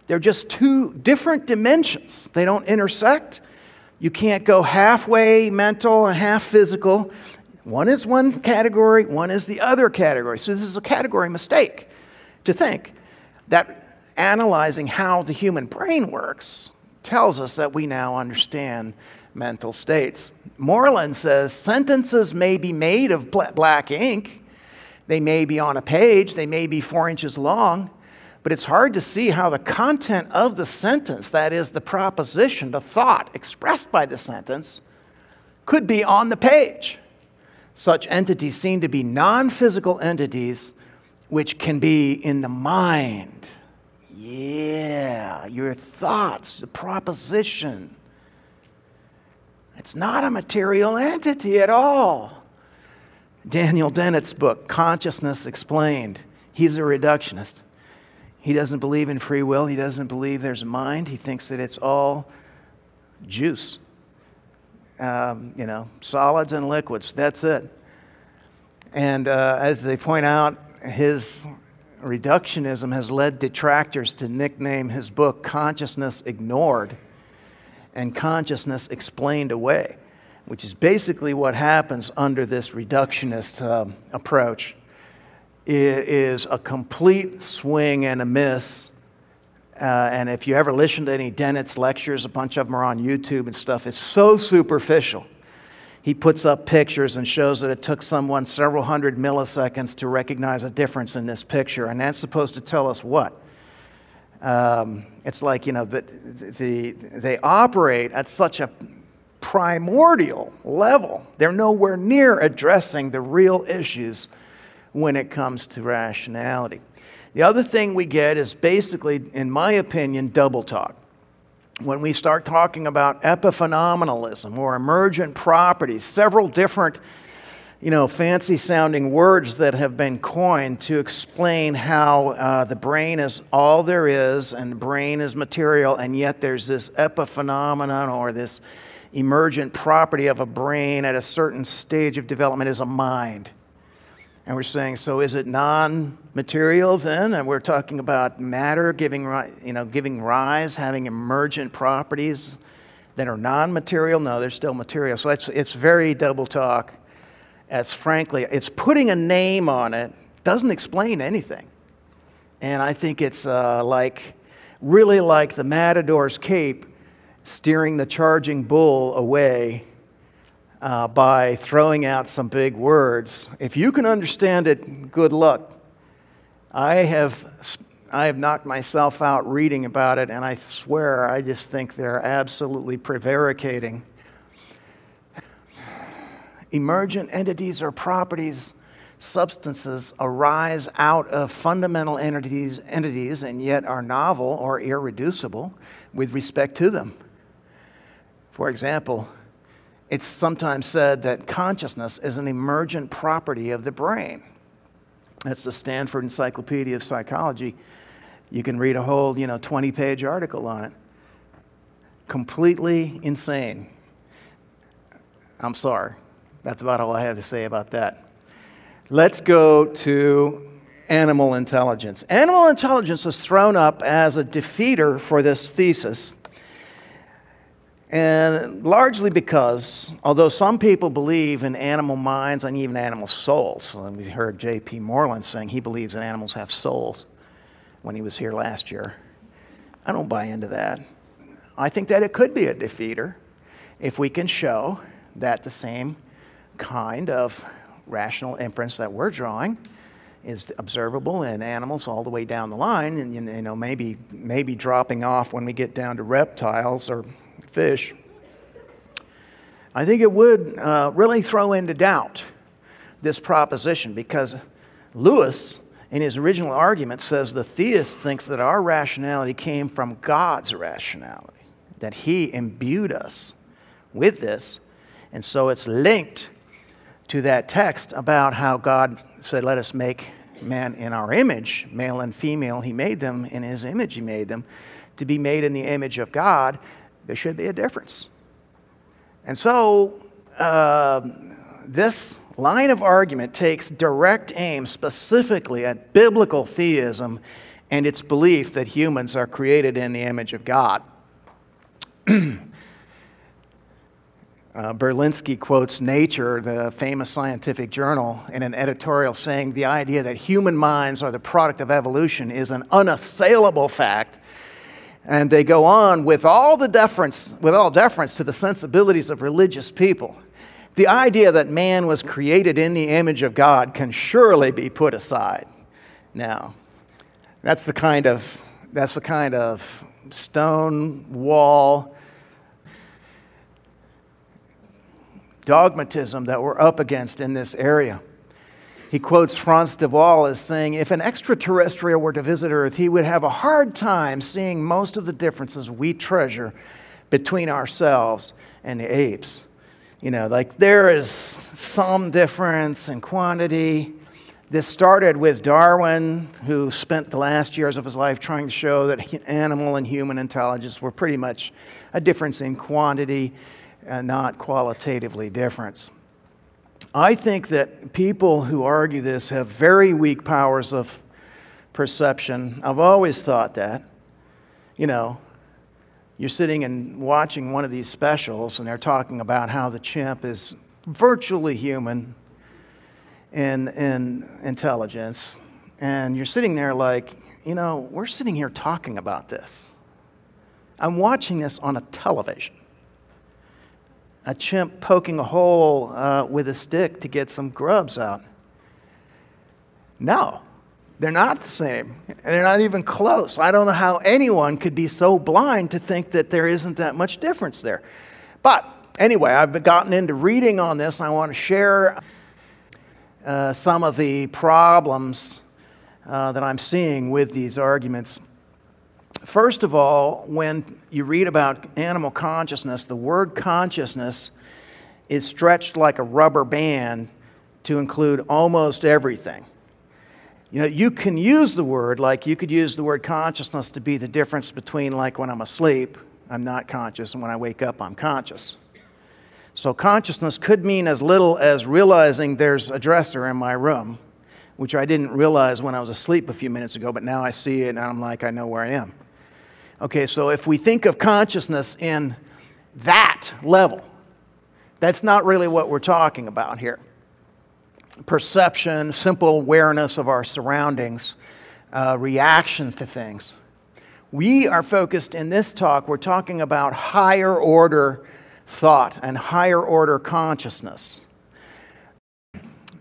S1: They're just two different dimensions. They don't intersect. You can't go halfway mental and half physical. One is one category, one is the other category. So this is a category mistake to think that analyzing how the human brain works tells us that we now understand mental states. Moreland says sentences may be made of black ink. They may be on a page. They may be 4 inches long. But it's hard to see how the content of the sentence, that is, the proposition, the thought expressed by the sentence, could be on the page. Such entities seem to be non-physical entities which can be in the mind. Yeah, your thoughts, the proposition. It's not a material entity at all. Daniel Dennett's book, Consciousness Explained. He's a reductionist. He doesn't believe in free will. He doesn't believe there's a mind. He thinks that it's all juice. Solids and liquids. That's it. And as they point out, his reductionism has led detractors to nickname his book Consciousness Ignored and Consciousness Explained Away, which is basically what happens under this reductionist approach. It is a complete swing and a miss. And if you ever listen to any Dennett's lectures, a bunch of them are on YouTube and stuff, it's so superficial. He puts up pictures and shows that it took someone several hundred milliseconds to recognize a difference in this picture. And that's supposed to tell us what? It's like, they operate at such a primordial level. They're nowhere near addressing the real issues when it comes to rationality. The other thing we get is basically, in my opinion, double talk. When we start talking about epiphenomenalism or emergent properties, several different, fancy-sounding words that have been coined to explain how the brain is all there is and the brain is material, and yet there's this epiphenomenon or this emergent property of a brain at a certain stage of development is a mind. And we're saying, so is it non-material then? And we're talking about matter giving rise, having emergent properties that are non-material? No, they're still material. So it's very double talk. As frankly, it's putting a name on it, doesn't explain anything. And I think it's really like the matador's cape steering the charging bull away by throwing out some big words. If you can understand it, good luck. I have knocked myself out reading about it, and I swear I just think they're absolutely prevaricating. Emergent entities or properties, substances arise out of fundamental entities and yet are novel or irreducible with respect to them. For example, it's sometimes said that consciousness is an emergent property of the brain. That's the Stanford Encyclopedia of Psychology. You can read a whole, 20-page article on it. Completely insane. I'm sorry. That's about all I have to say about that. Let's go to animal intelligence. Animal intelligence is thrown up as a defeater for this thesis. And largely because, although some people believe in animal minds and even animal souls, and we heard J.P. Moreland saying he believes that animals have souls when he was here last year. I don't buy into that. I think that it could be a defeater if we can show that the same kind of rational inference that we're drawing is observable in animals all the way down the line, and maybe dropping off when we get down to reptiles or fish. I think it would really throw into doubt this proposition, because Lewis, in his original argument, says the theist thinks that our rationality came from God's rationality, that he imbued us with this, and so it's linked to that text about how God said, let us make man in our image, male and female, he made them in his image, he made them. To be made in the image of God, there should be a difference. And so this line of argument takes direct aim specifically at biblical theism and its belief that humans are created in the image of God. Berlinski quotes Nature, the famous scientific journal, in an editorial saying the idea that human minds are the product of evolution is an unassailable fact And they go on with all deference to the sensibilities of religious people. The idea that man was created in the image of God can surely be put aside. Now, that's the kind of stone wall dogmatism that we're up against in this area. He quotes Frans de Waal as saying, if an extraterrestrial were to visit Earth, he would have a hard time seeing most of the differences we treasure between ourselves and the apes. You know, like there is some difference in quantity. This started with Darwin, who spent the last years of his life trying to show that animal and human intelligence were pretty much a difference in quantity and not qualitatively different. I think that people who argue this have very weak powers of perception. I've always thought that. You know, you're sitting and watching one of these specials and they're talking about how the chimp is virtually human in intelligence. And you're sitting there like, you know, we're sitting here talking about this. I'm watching this on a television. A chimp poking a hole with a stick to get some grubs out. No, they're not the same. They're not even close. I don't know how anyone could be so blind to think that there isn't that much difference there. But anyway, I've gotten into reading on this. I want to share some of the problems that I'm seeing with these arguments. First of all, when you read about animal consciousness, the word consciousness is stretched like a rubber band to include almost everything. You know, you can use the word, like you could use the word consciousness to be the difference between, like, when I'm asleep, I'm not conscious, and when I wake up, I'm conscious. So consciousness could mean as little as realizing there's a dresser in my room, which I didn't realize when I was asleep a few minutes ago, but now I see it and I'm like, I know where I am. Okay, so if we think of consciousness in that level, that's not really what we're talking about here. Perception, simple awareness of our surroundings, reactions to things. We are focused in this talk, we're talking about higher order thought and higher order consciousness.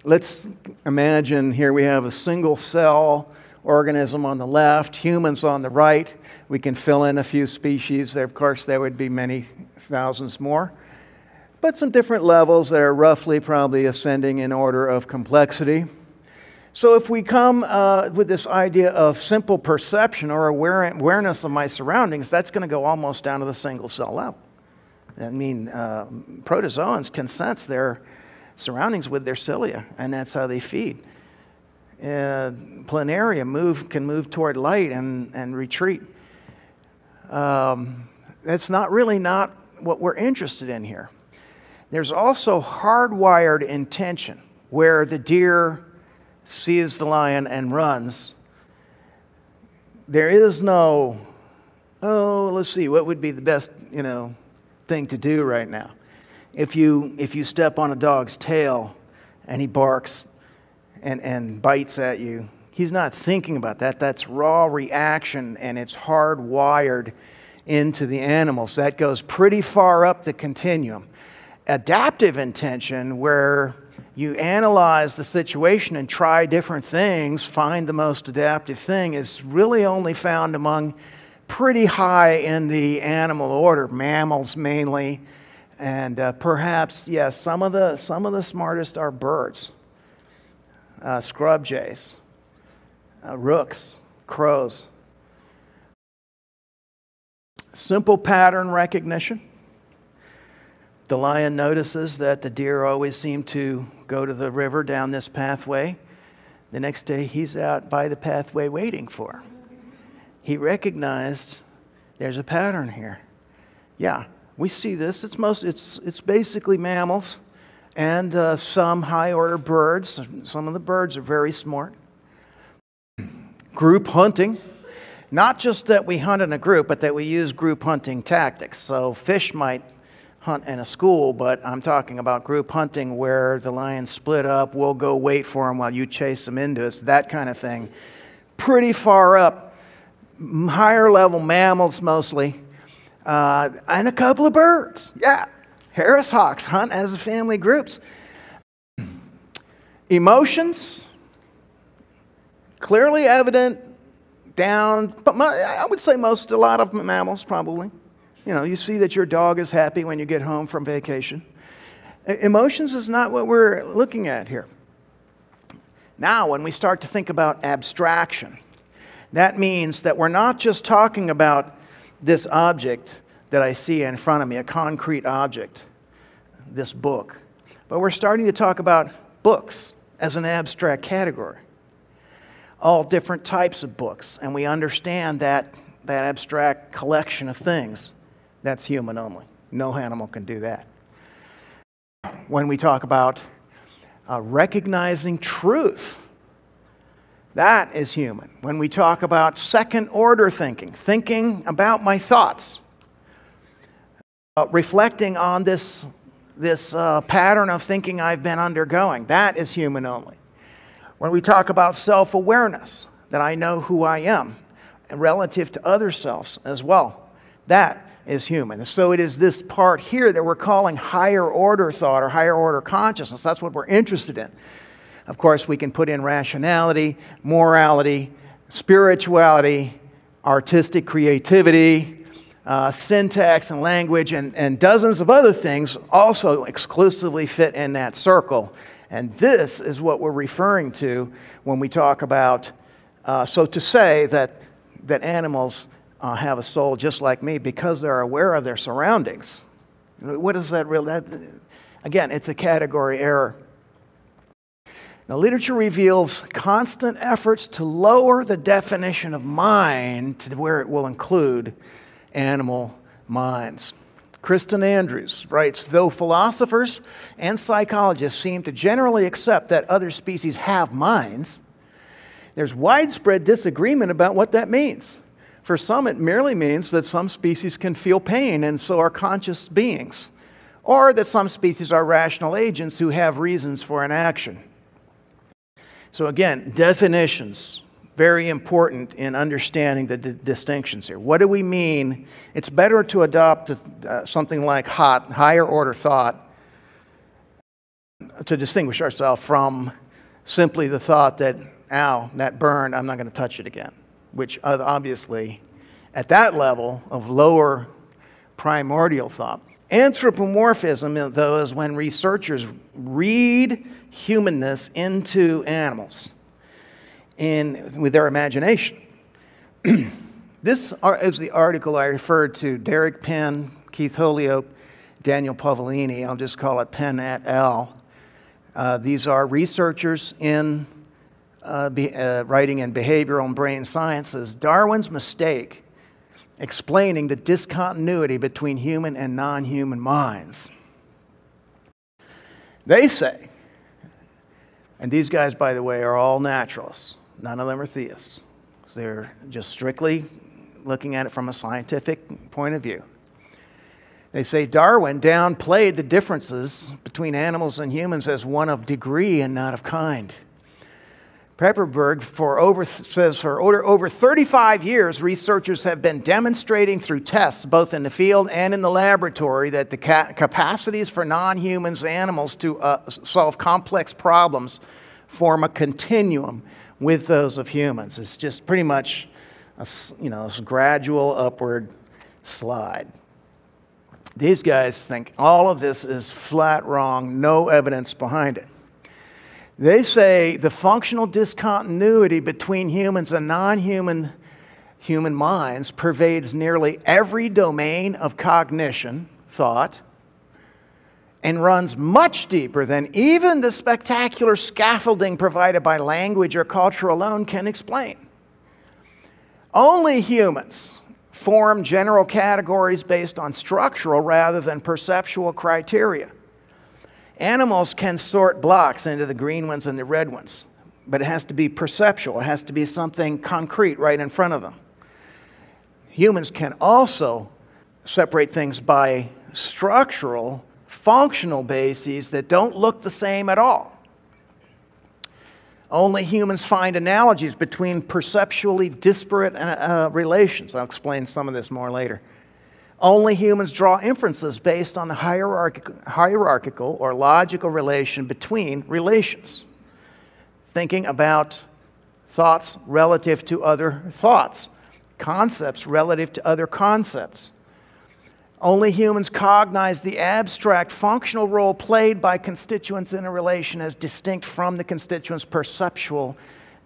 S1: Let's imagine here we have a single cell organism on the left, humans on the right. We can fill in a few species. Of course, there would be many thousands more. But some different levels that are roughly probably ascending in order of complexity. So if we come with this idea of simple perception or awareness of my surroundings, that's going to go almost down to the single cell level. I mean, protozoans can sense their surroundings with their cilia, and that's how they feed. Planaria can move toward light and retreat. That's not what we're interested in here. There's also hardwired intention, where the deer sees the lion and runs. There is no, let's see, what would be the best, thing to do right now? If you step on a dog's tail and he barks and bites at you, he's not thinking about that. That's raw reaction, and it's hardwired into the animals. That goes pretty far up the continuum. Adaptive intention, where you analyze the situation and try different things, find the most adaptive thing, is really only found among pretty high in the animal order, mammals mainly, and perhaps, yes, some of the smartest are birds, scrub jays, rooks, crows. Simple pattern recognition. The lion notices that the deer always seem to go to the river down this pathway. The next day, he's out by the pathway waiting for her. He recognized there's a pattern here. Yeah, we see this. It's basically mammals and some high-order birds. Some of the birds are very smart. Group hunting. Not just that we hunt in a group, but that we use group hunting tactics. So fish might hunt in a school, but I'm talking about group hunting where the lions split up, we'll go wait for them while you chase them into us, that kind of thing. Pretty far up higher level mammals mostly, and a couple of birds. Yeah, Harris hawks hunt as family groups. Emotions, clearly evident down, but I would say a lot of mammals probably. You know, you see that your dog is happy when you get home from vacation. Emotions is not what we're looking at here. Now, when we start to think about abstraction, that means that we're not just talking about this object that I see in front of me, a concrete object, this book, but we're starting to talk about books as an abstract category. All different types of books, and we understand that abstract collection of things, that's human only. No animal can do that. When we talk about recognizing truth, that is human. When we talk about second-order thinking about my thoughts, reflecting on this pattern of thinking I've been undergoing, that is human only. When we talk about self-awareness, that I know who I am, and relative to other selves as well, that is human. And so it is this part here that we're calling higher order thought or higher order consciousness. That's what we're interested in. Of course, we can put in rationality, morality, spirituality, artistic creativity, syntax and language, and dozens of other things also exclusively fit in that circle. And this is what we're referring to when we talk about, so to say that animals have a soul just like me because they're aware of their surroundings. What is that real? Again, it's a category error. The literature reveals constant efforts to lower the definition of mind to where it will include animal minds. Kristen Andrews writes, though philosophers and psychologists seem to generally accept that other species have minds, there's widespread disagreement about what that means. For some, it merely means that some species can feel pain and so are conscious beings, or that some species are rational agents who have reasons for an action. So again, definitions, very important in understanding the distinctions here. What do we mean? It's better to adopt something like higher order thought to distinguish ourselves from simply the thought that, ow, that burned, I'm not going to touch it again, which obviously at that level of lower primordial thought. Anthropomorphism, though, is when researchers read humanness into animals with their imagination. This is the article I referred to, Derek Penn, Keith Holyoke, Daniel Pavolini. I'll just call it Penn et al. These are researchers in writing in behavioral and brain sciences. Darwin's mistake, explaining the discontinuity between human and non-human minds. They say, and these guys, by the way, are all naturalists. None of them are theists. They're just strictly looking at it from a scientific point of view. They say Darwin downplayed the differences between animals and humans as one of degree and not of kind. Pepperberg says for over 35 years, researchers have been demonstrating through tests, both in the field and in the laboratory, that the capacities for non-humans animals to solve complex problems form a continuum with those of humans. It's just pretty much a gradual upward slide. These guys think all of this is flat wrong, no evidence behind it. They say the functional discontinuity between humans and non-human minds pervades nearly every domain of cognition, thought, and runs much deeper than even the spectacular scaffolding provided by language or culture alone can explain. Only humans form general categories based on structural rather than perceptual criteria. Animals can sort blocks into the green ones and the red ones, but it has to be perceptual. It has to be something concrete right in front of them. Humans can also separate things by structural, functional bases that don't look the same at all. Only humans find analogies between perceptually disparate relations. I'll explain some of this more later. Only humans draw inferences based on the hierarchical or logical relation between relations. Thinking about thoughts relative to other thoughts, concepts relative to other concepts. Only humans cognize the abstract functional role played by constituents in a relation as distinct from the constituents' perceptual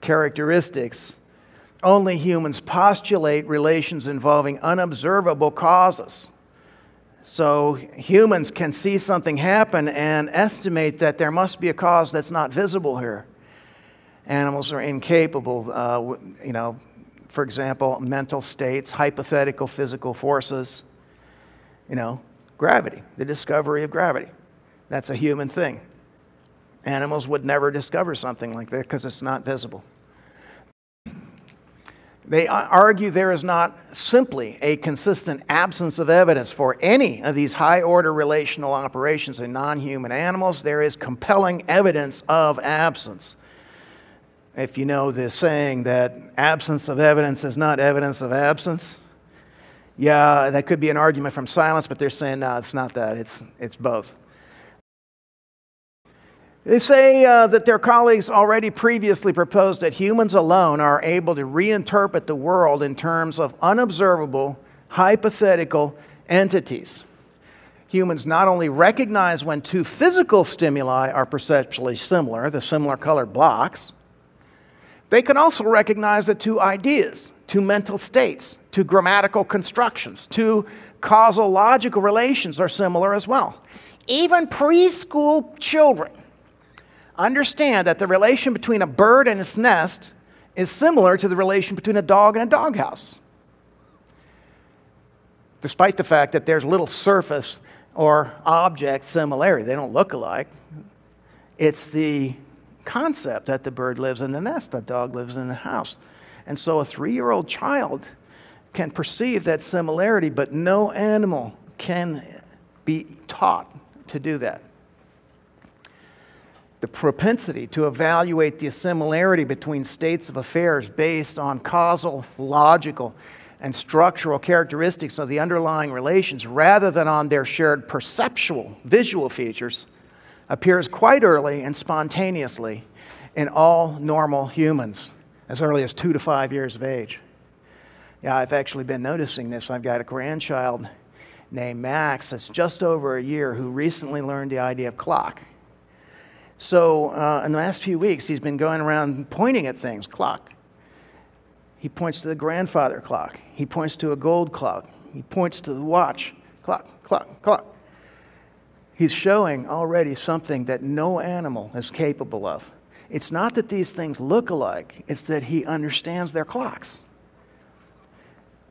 S1: characteristics. Only humans postulate relations involving unobservable causes. So humans can see something happen and estimate that there must be a cause that's not visible here. Animals are incapable, for example, mental states, hypothetical physical forces. Gravity, the discovery of gravity. That's a human thing. Animals would never discover something like that because it's not visible. They argue there is not simply a consistent absence of evidence for any of these high-order relational operations in non-human animals. There is compelling evidence of absence. If you know the saying that absence of evidence is not evidence of absence, yeah, that could be an argument from silence, but they're saying, no, it's not that. It's both. They say that their colleagues already previously proposed that humans alone are able to reinterpret the world in terms of unobservable, hypothetical entities. Humans not only recognize when two physical stimuli are perceptually similar, the similar colored blocks, they can also recognize that two ideas, two mental states, two grammatical constructions, two causal logical relations are similar as well. Even preschool children understand that the relation between a bird and its nest is similar to the relation between a dog and a doghouse. Despite the fact that there's little surface or object similarity, they don't look alike. It's the concept that the bird lives in the nest, the dog lives in the house. And so a 3-year-old child can perceive that similarity, but no animal can be taught to do that. The propensity to evaluate the similarity between states of affairs based on causal, logical, and structural characteristics of the underlying relations rather than on their shared perceptual, visual features appears quite early and spontaneously in all normal humans, as early as 2 to 5 years of age. Yeah, I've actually been noticing this. I've got a grandchild named Max that's just over a year who recently learned the idea of clock. So in the last few weeks, he's been going around pointing at things, clock. He points to the grandfather clock. He points to a gold clock. He points to the watch, clock, clock, clock. He's showing already something that no animal is capable of. It's not that these things look alike, it's that he understands their clocks.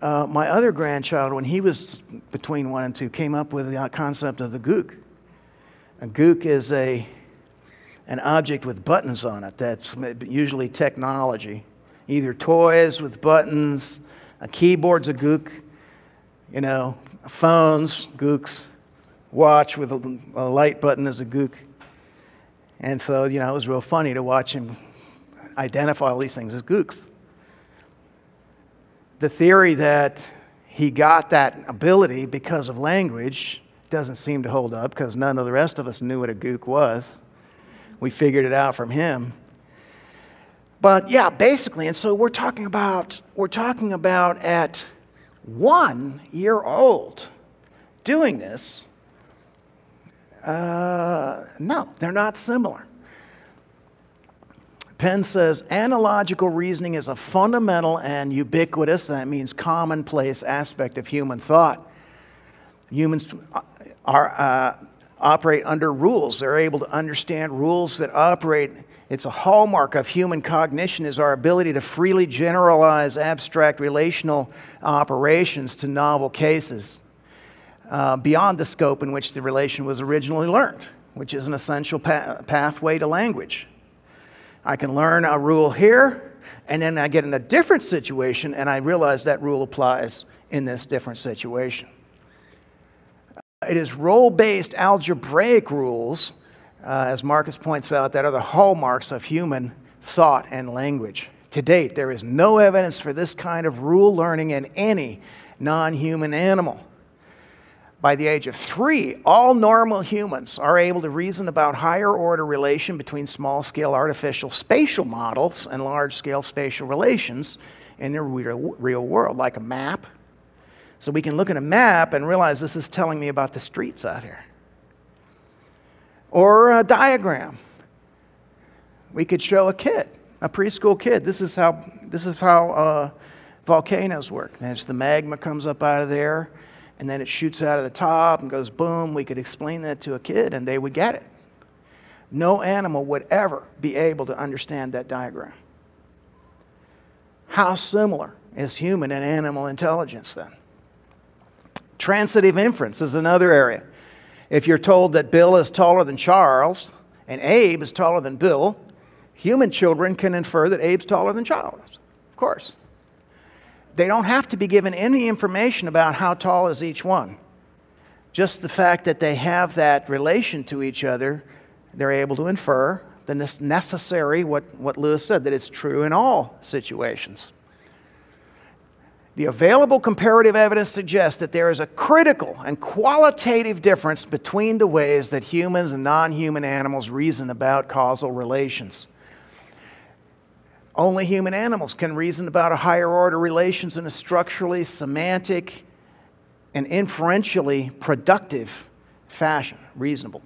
S1: My other grandchild, when he was between 1 and 2, came up with the concept of the gook. A gook is an object with buttons on it. That's usually technology. Either toys with buttons, a keyboard's a gook, phones, gooks, watch with a light button is a gook. And so, it was real funny to watch him identify all these things as gooks. The theory that he got that ability because of language doesn't seem to hold up because none of the rest of us knew what a gook was. We figured it out from him. But yeah, basically, and so we're talking about at 1 year old doing this. No, they're not similar. Penn says, analogical reasoning is a fundamental and ubiquitous, that means commonplace aspect of human thought. Humans operate under rules. They're able to understand rules that operate. It's a hallmark of human cognition is our ability to freely generalize abstract relational operations to novel cases beyond the scope in which the relation was originally learned, which is an essential pathway to language. I can learn a rule here, and then I get in a different situation, and I realize that rule applies in this different situation. It is role-based algebraic rules, as Marcus points out, that are the hallmarks of human thought and language. To date, there is no evidence for this kind of rule learning in any non-human animal. By the age of 3, all normal humans are able to reason about higher order relation between small-scale artificial spatial models and large-scale spatial relations in the real world, like a map. So we can look at a map and realize this is telling me about the streets out here. Or a diagram. We could show a kid, a preschool kid. This is how volcanoes work. As the magma comes up out of there, and then it shoots out of the top and goes boom. We could explain that to a kid, and they would get it. No animal would ever be able to understand that diagram. How similar is human and animal intelligence then? Transitive inference is another area. If you're told that Bill is taller than Charles and Abe is taller than Bill, human children can infer that Abe's taller than Charles, of course. They don't have to be given any information about how tall is each one. Just the fact that they have that relation to each other, they're able to infer the necessary, what Lewis said, that it's true in all situations. The available comparative evidence suggests that there is a critical and qualitative difference between the ways that humans and non-human animals reason about causal relations. Only human animals can reason about a higher order relations in a structurally, semantic, and inferentially productive fashion, reasonable.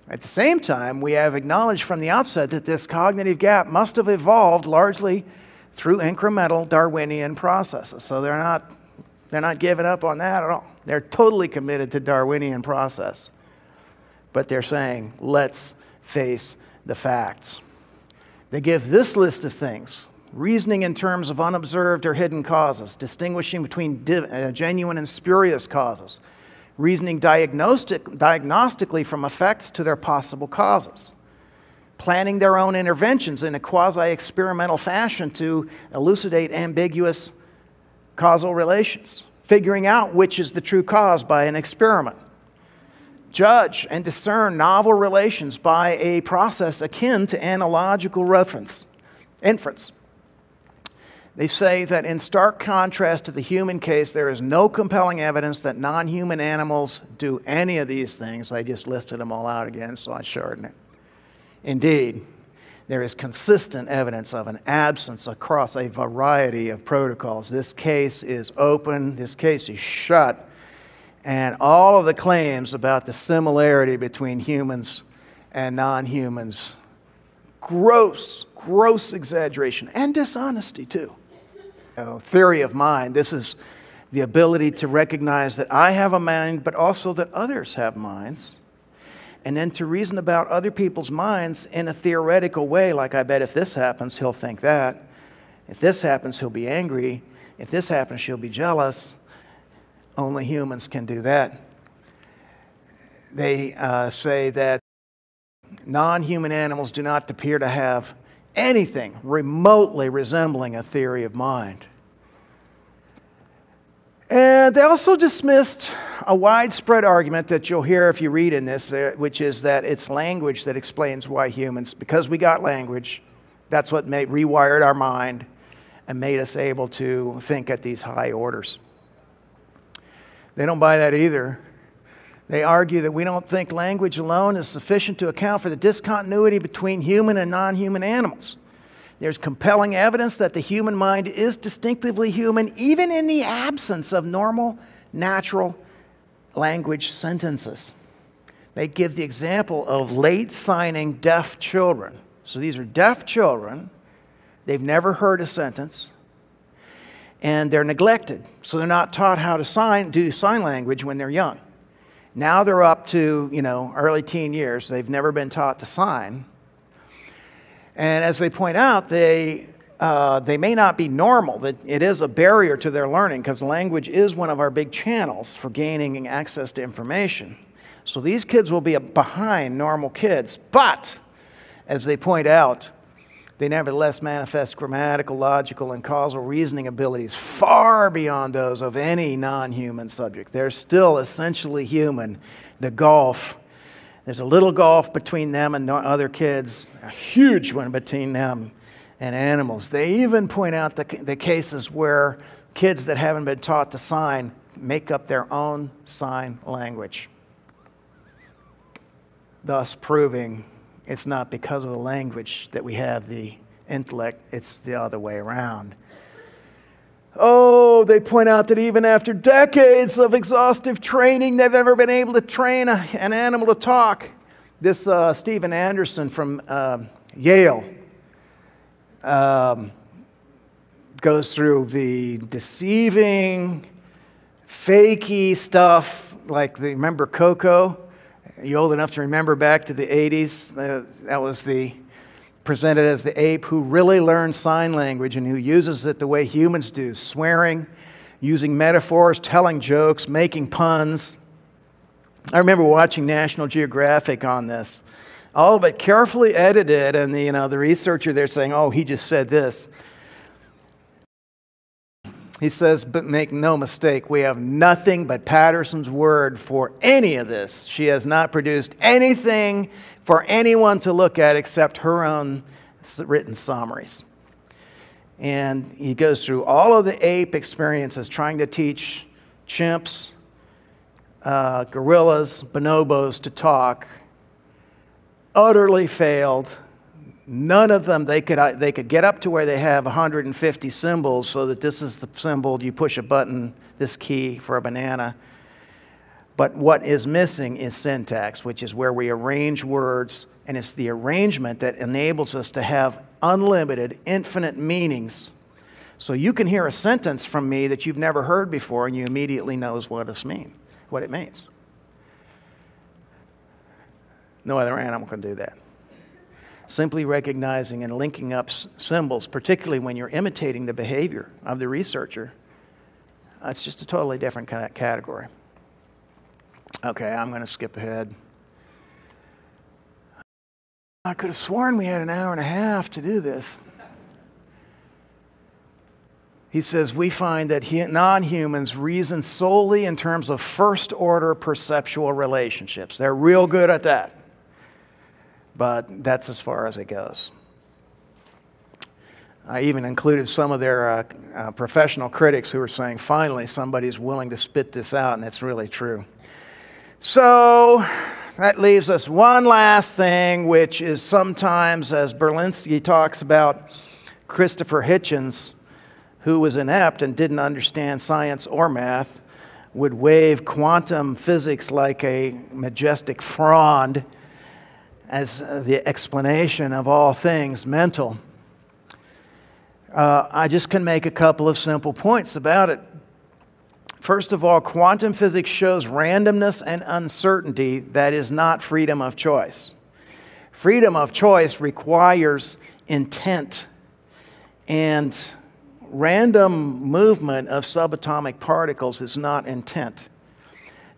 S1: At the same time, we have acknowledged from the outset that this cognitive gap must have evolved largely through incremental Darwinian processes. So they're not giving up on that at all. They're totally committed to Darwinian process. But they're saying, let's face the facts. They give this list of things: reasoning in terms of unobserved or hidden causes, distinguishing between genuine and spurious causes, reasoning diagnostically from effects to their possible causes, planning their own interventions in a quasi-experimental fashion to elucidate ambiguous causal relations, figuring out which is the true cause by an experiment, judge and discern novel relations by a process akin to analogical inference. They say that in stark contrast to the human case, there is no compelling evidence that non-human animals do any of these things. I just listed them all out again, so I shortened it. Indeed, there is consistent evidence of an absence across a variety of protocols. This case is open, this case is shut, and all of the claims about the similarity between humans and non-humans, gross exaggeration and dishonesty too. Theory of mind, this is the ability to recognize that I have a mind, but also that others have minds, and then to reason about other people's minds in a theoretical way, like I bet if this happens, he'll think that. If this happens, he'll be angry. If this happens, she'll be jealous. Only humans can do that. They say that non-human animals do not appear to have anything remotely resembling a theory of mind. And they also dismissed a widespread argument that you'll hear if you read in this, which is that it's language that explains why humans, because we got language, that's what rewired our mind and made us able to think at these high orders. They don't buy that either. They argue that we don't think language alone is sufficient to account for the discontinuity between human and non-human animals. There's compelling evidence that the human mind is distinctively human, even in the absence of normal, natural language sentences. They give the example of late signing deaf children. So these are deaf children. They've never heard a sentence. And they're neglected, so they're not taught how to do sign language when they're young. Now they're up to, early teen years. They've never been taught to sign. And as they point out, they may not be normal. That it is a barrier to their learning because language is one of our big channels for gaining access to information. So these kids will be behind normal kids. But, as they point out, they nevertheless manifest grammatical, logical, and causal reasoning abilities far beyond those of any non-human subject. They're still essentially human. The gulf There's a little gulf between them and other kids, a huge one between them and animals. They even point out the cases where kids that haven't been taught to sign make up their own sign language, thus proving it's not because of the language that we have the intellect, it's the other way around. Oh, they point out that even after decades of exhaustive training, they've never been able to train an animal to talk. This Stephen Anderson from Yale goes through the deceiving, fakey stuff, like remember Coco? Are you old enough to remember back to the 80s? That was presented as the ape who really learned sign language and who uses it the way humans do, swearing, using metaphors, telling jokes, making puns. I remember watching National Geographic on this. All of it carefully edited, and the researcher there saying, oh, he just said this. He says, but make no mistake, we have nothing but Patterson's word for any of this. She has not produced anything for anyone to look at except her own written summaries. And he goes through all of the ape experiences trying to teach chimps, gorillas, bonobos to talk. Utterly failed. None of them, they could get up to where they have 150 symbols so that this is the symbol, you push a button, this key for a banana. But what is missing is syntax, which is where we arrange words, and it's the arrangement that enables us to have unlimited, infinite meanings. So you can hear a sentence from me that you've never heard before, and you immediately know what it means. No other animal can do that. Simply recognizing and linking up symbols, particularly when you're imitating the behavior of the researcher, it's just a totally different kind of category. Okay, I'm going to skip ahead. I could have sworn we had an hour and a half to do this. He says, we find that non-humans reason solely in terms of first-order perceptual relationships. They're real good at that. But that's as far as it goes. I even included some of their professional critics who were saying, finally, somebody's willing to spit this out, and it's really true. So that leaves us one last thing, which is sometimes, as Berlinski talks about Christopher Hitchens, who was inept and didn't understand science or math, would wave quantum physics like a majestic frond as the explanation of all things mental. I just can make a couple of simple points about it. First of all, quantum physics shows randomness and uncertainty that is not freedom of choice. Freedom of choice requires intent, and random movement of subatomic particles is not intent.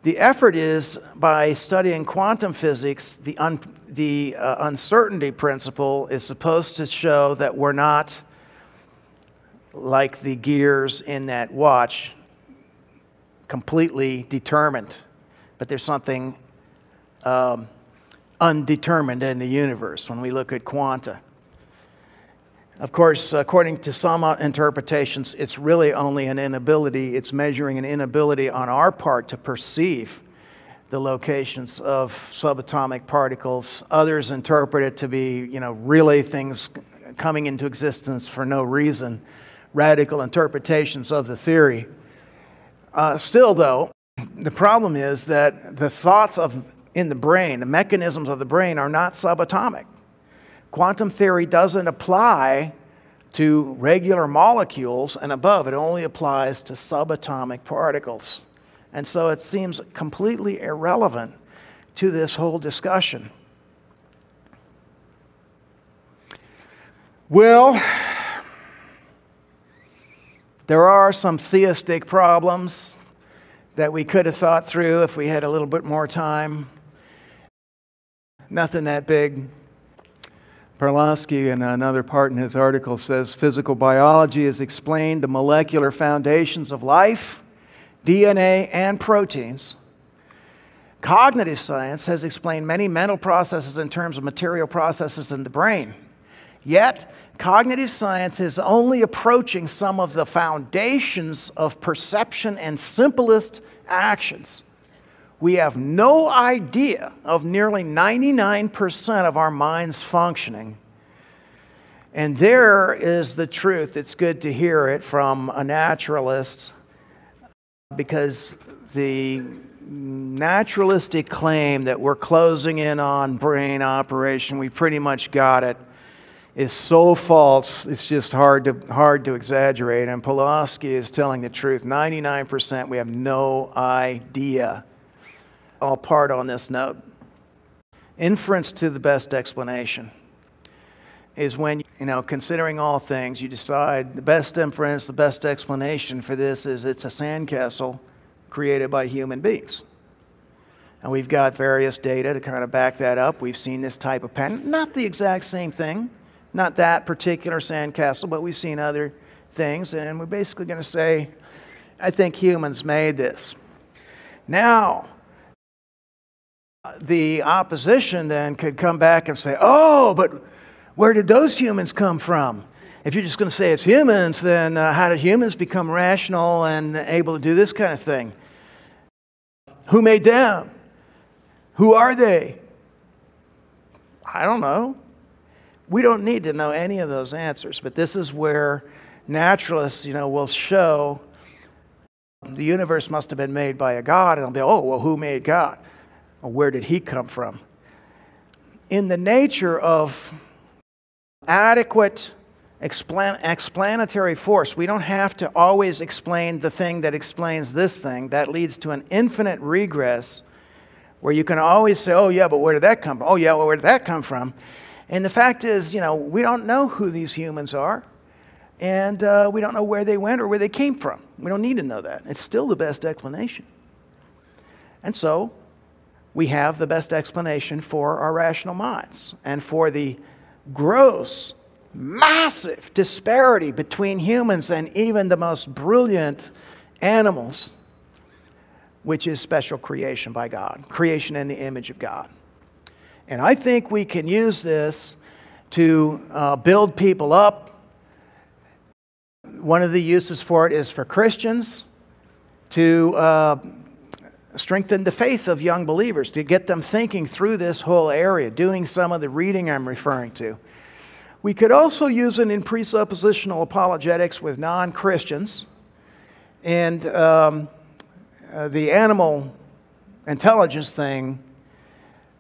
S1: The effort is, by studying quantum physics, the uncertainty principle is supposed to show that we're not like the gears in that watch, completely determined, but there's something undetermined in the universe when we look at quanta. Of course, according to some interpretations, it's really only an inability. It's measuring an inability on our part to perceive the locations of subatomic particles. Others interpret it to be, really things coming into existence for no reason, radical interpretations of the theory. Still, though, the problem is that the thoughts in the brain, the mechanisms of the brain, are not subatomic. Quantum theory doesn't apply to regular molecules and above. It only applies to subatomic particles. And so it seems completely irrelevant to this whole discussion. Well, there are some theistic problems that we could have thought through if we had a little bit more time. Nothing that big. Perlowski, in another part in his article, says physical biology has explained the molecular foundations of life, DNA, and proteins. Cognitive science has explained many mental processes in terms of material processes in the brain. Yet, cognitive science is only approaching some of the foundations of perception and simplest actions. We have no idea of nearly 99% of our mind's functioning. And there is the truth. It's good to hear it from a naturalist, because the naturalistic claim that we're closing in on brain operation, we pretty much got it, is so false, it's just hard to exaggerate. And Pulaski is telling the truth. 99%, we have no idea. I'll part on this note. Inference to the best explanation is when, considering all things, you decide the best inference, the best explanation for this is it's a sandcastle created by human beings. And we've got various data to kind of back that up. We've seen this type of pattern. Not the exact same thing, not that particular sandcastle, but we've seen other things. And we're basically going to say, I think humans made this. Now, the opposition then could come back and say, oh, but where did those humans come from? If you're just going to say it's humans, then how did humans become rational and able to do this kind of thing? Who made them? Who are they? I don't know. We don't need to know any of those answers, but this is where naturalists, will show the universe must have been made by a God, and they'll be, oh, well, who made God? Well, where did he come from? In the nature of adequate explanatory force, we don't have to always explain the thing that explains this thing. That leads to an infinite regress where you can always say, oh yeah, but where did that come from? Oh yeah, well, where did that come from? And the fact is, we don't know who these humans are, and we don't know where they went or where they came from. We don't need to know that. It's still the best explanation. And so we have the best explanation for our rational minds and for the gross, massive disparity between humans and even the most brilliant animals, which is special creation by God, creation in the image of God. And I think we can use this to build people up. One of the uses for it is for Christians to strengthen the faith of young believers, to get them thinking through this whole area, doing some of the reading I'm referring to. We could also use it in presuppositional apologetics with non-Christians. And the animal intelligence thing,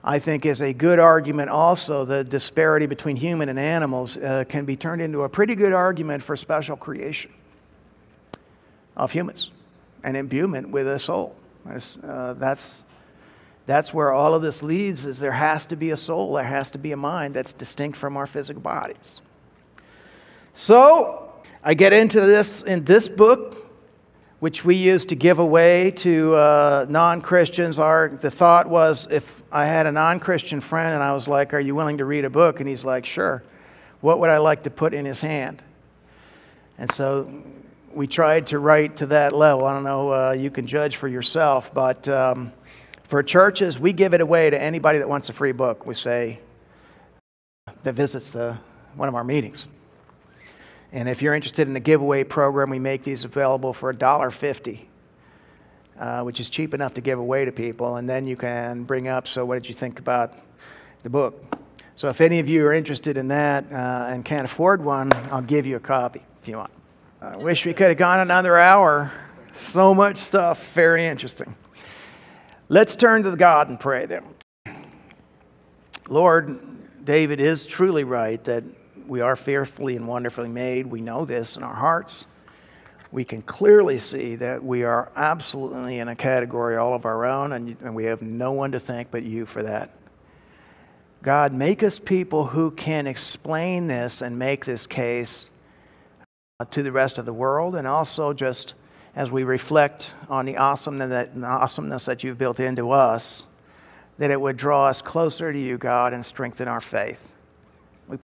S1: I think, is a good argument also. The disparity between human and animals can be turned into a pretty good argument for special creation of humans and imbuement with a soul. That's where all of this leads, is there has to be a soul, there has to be a mind that's distinct from our physical bodies. So, I get into this in this book, which we used to give away to non-Christians. The thought was, if I had a non-Christian friend and I was like, are you willing to read a book? And he's like, sure. What would I like to put in his hand? And so we tried to write to that level. I don't know, you can judge for yourself, but for churches, we give it away to anybody that wants a free book, we say, that visits one of our meetings. And if you're interested in the giveaway program, we make these available for $1.50, which is cheap enough to give away to people. And then you can bring up, so what did you think about the book? So if any of you are interested in that and can't afford one, I'll give you a copy if you want. I wish we could have gone another hour. So much stuff, very interesting. Let's turn to God and pray then. Lord, David is truly right that we are fearfully and wonderfully made. We know this in our hearts. We can clearly see that we are absolutely in a category all of our own, and we have no one to thank but you for that. God, make us people who can explain this and make this case to the rest of the world, and also just as we reflect on the awesomeness that you've built into us, that it would draw us closer to you, God, and strengthen our faith.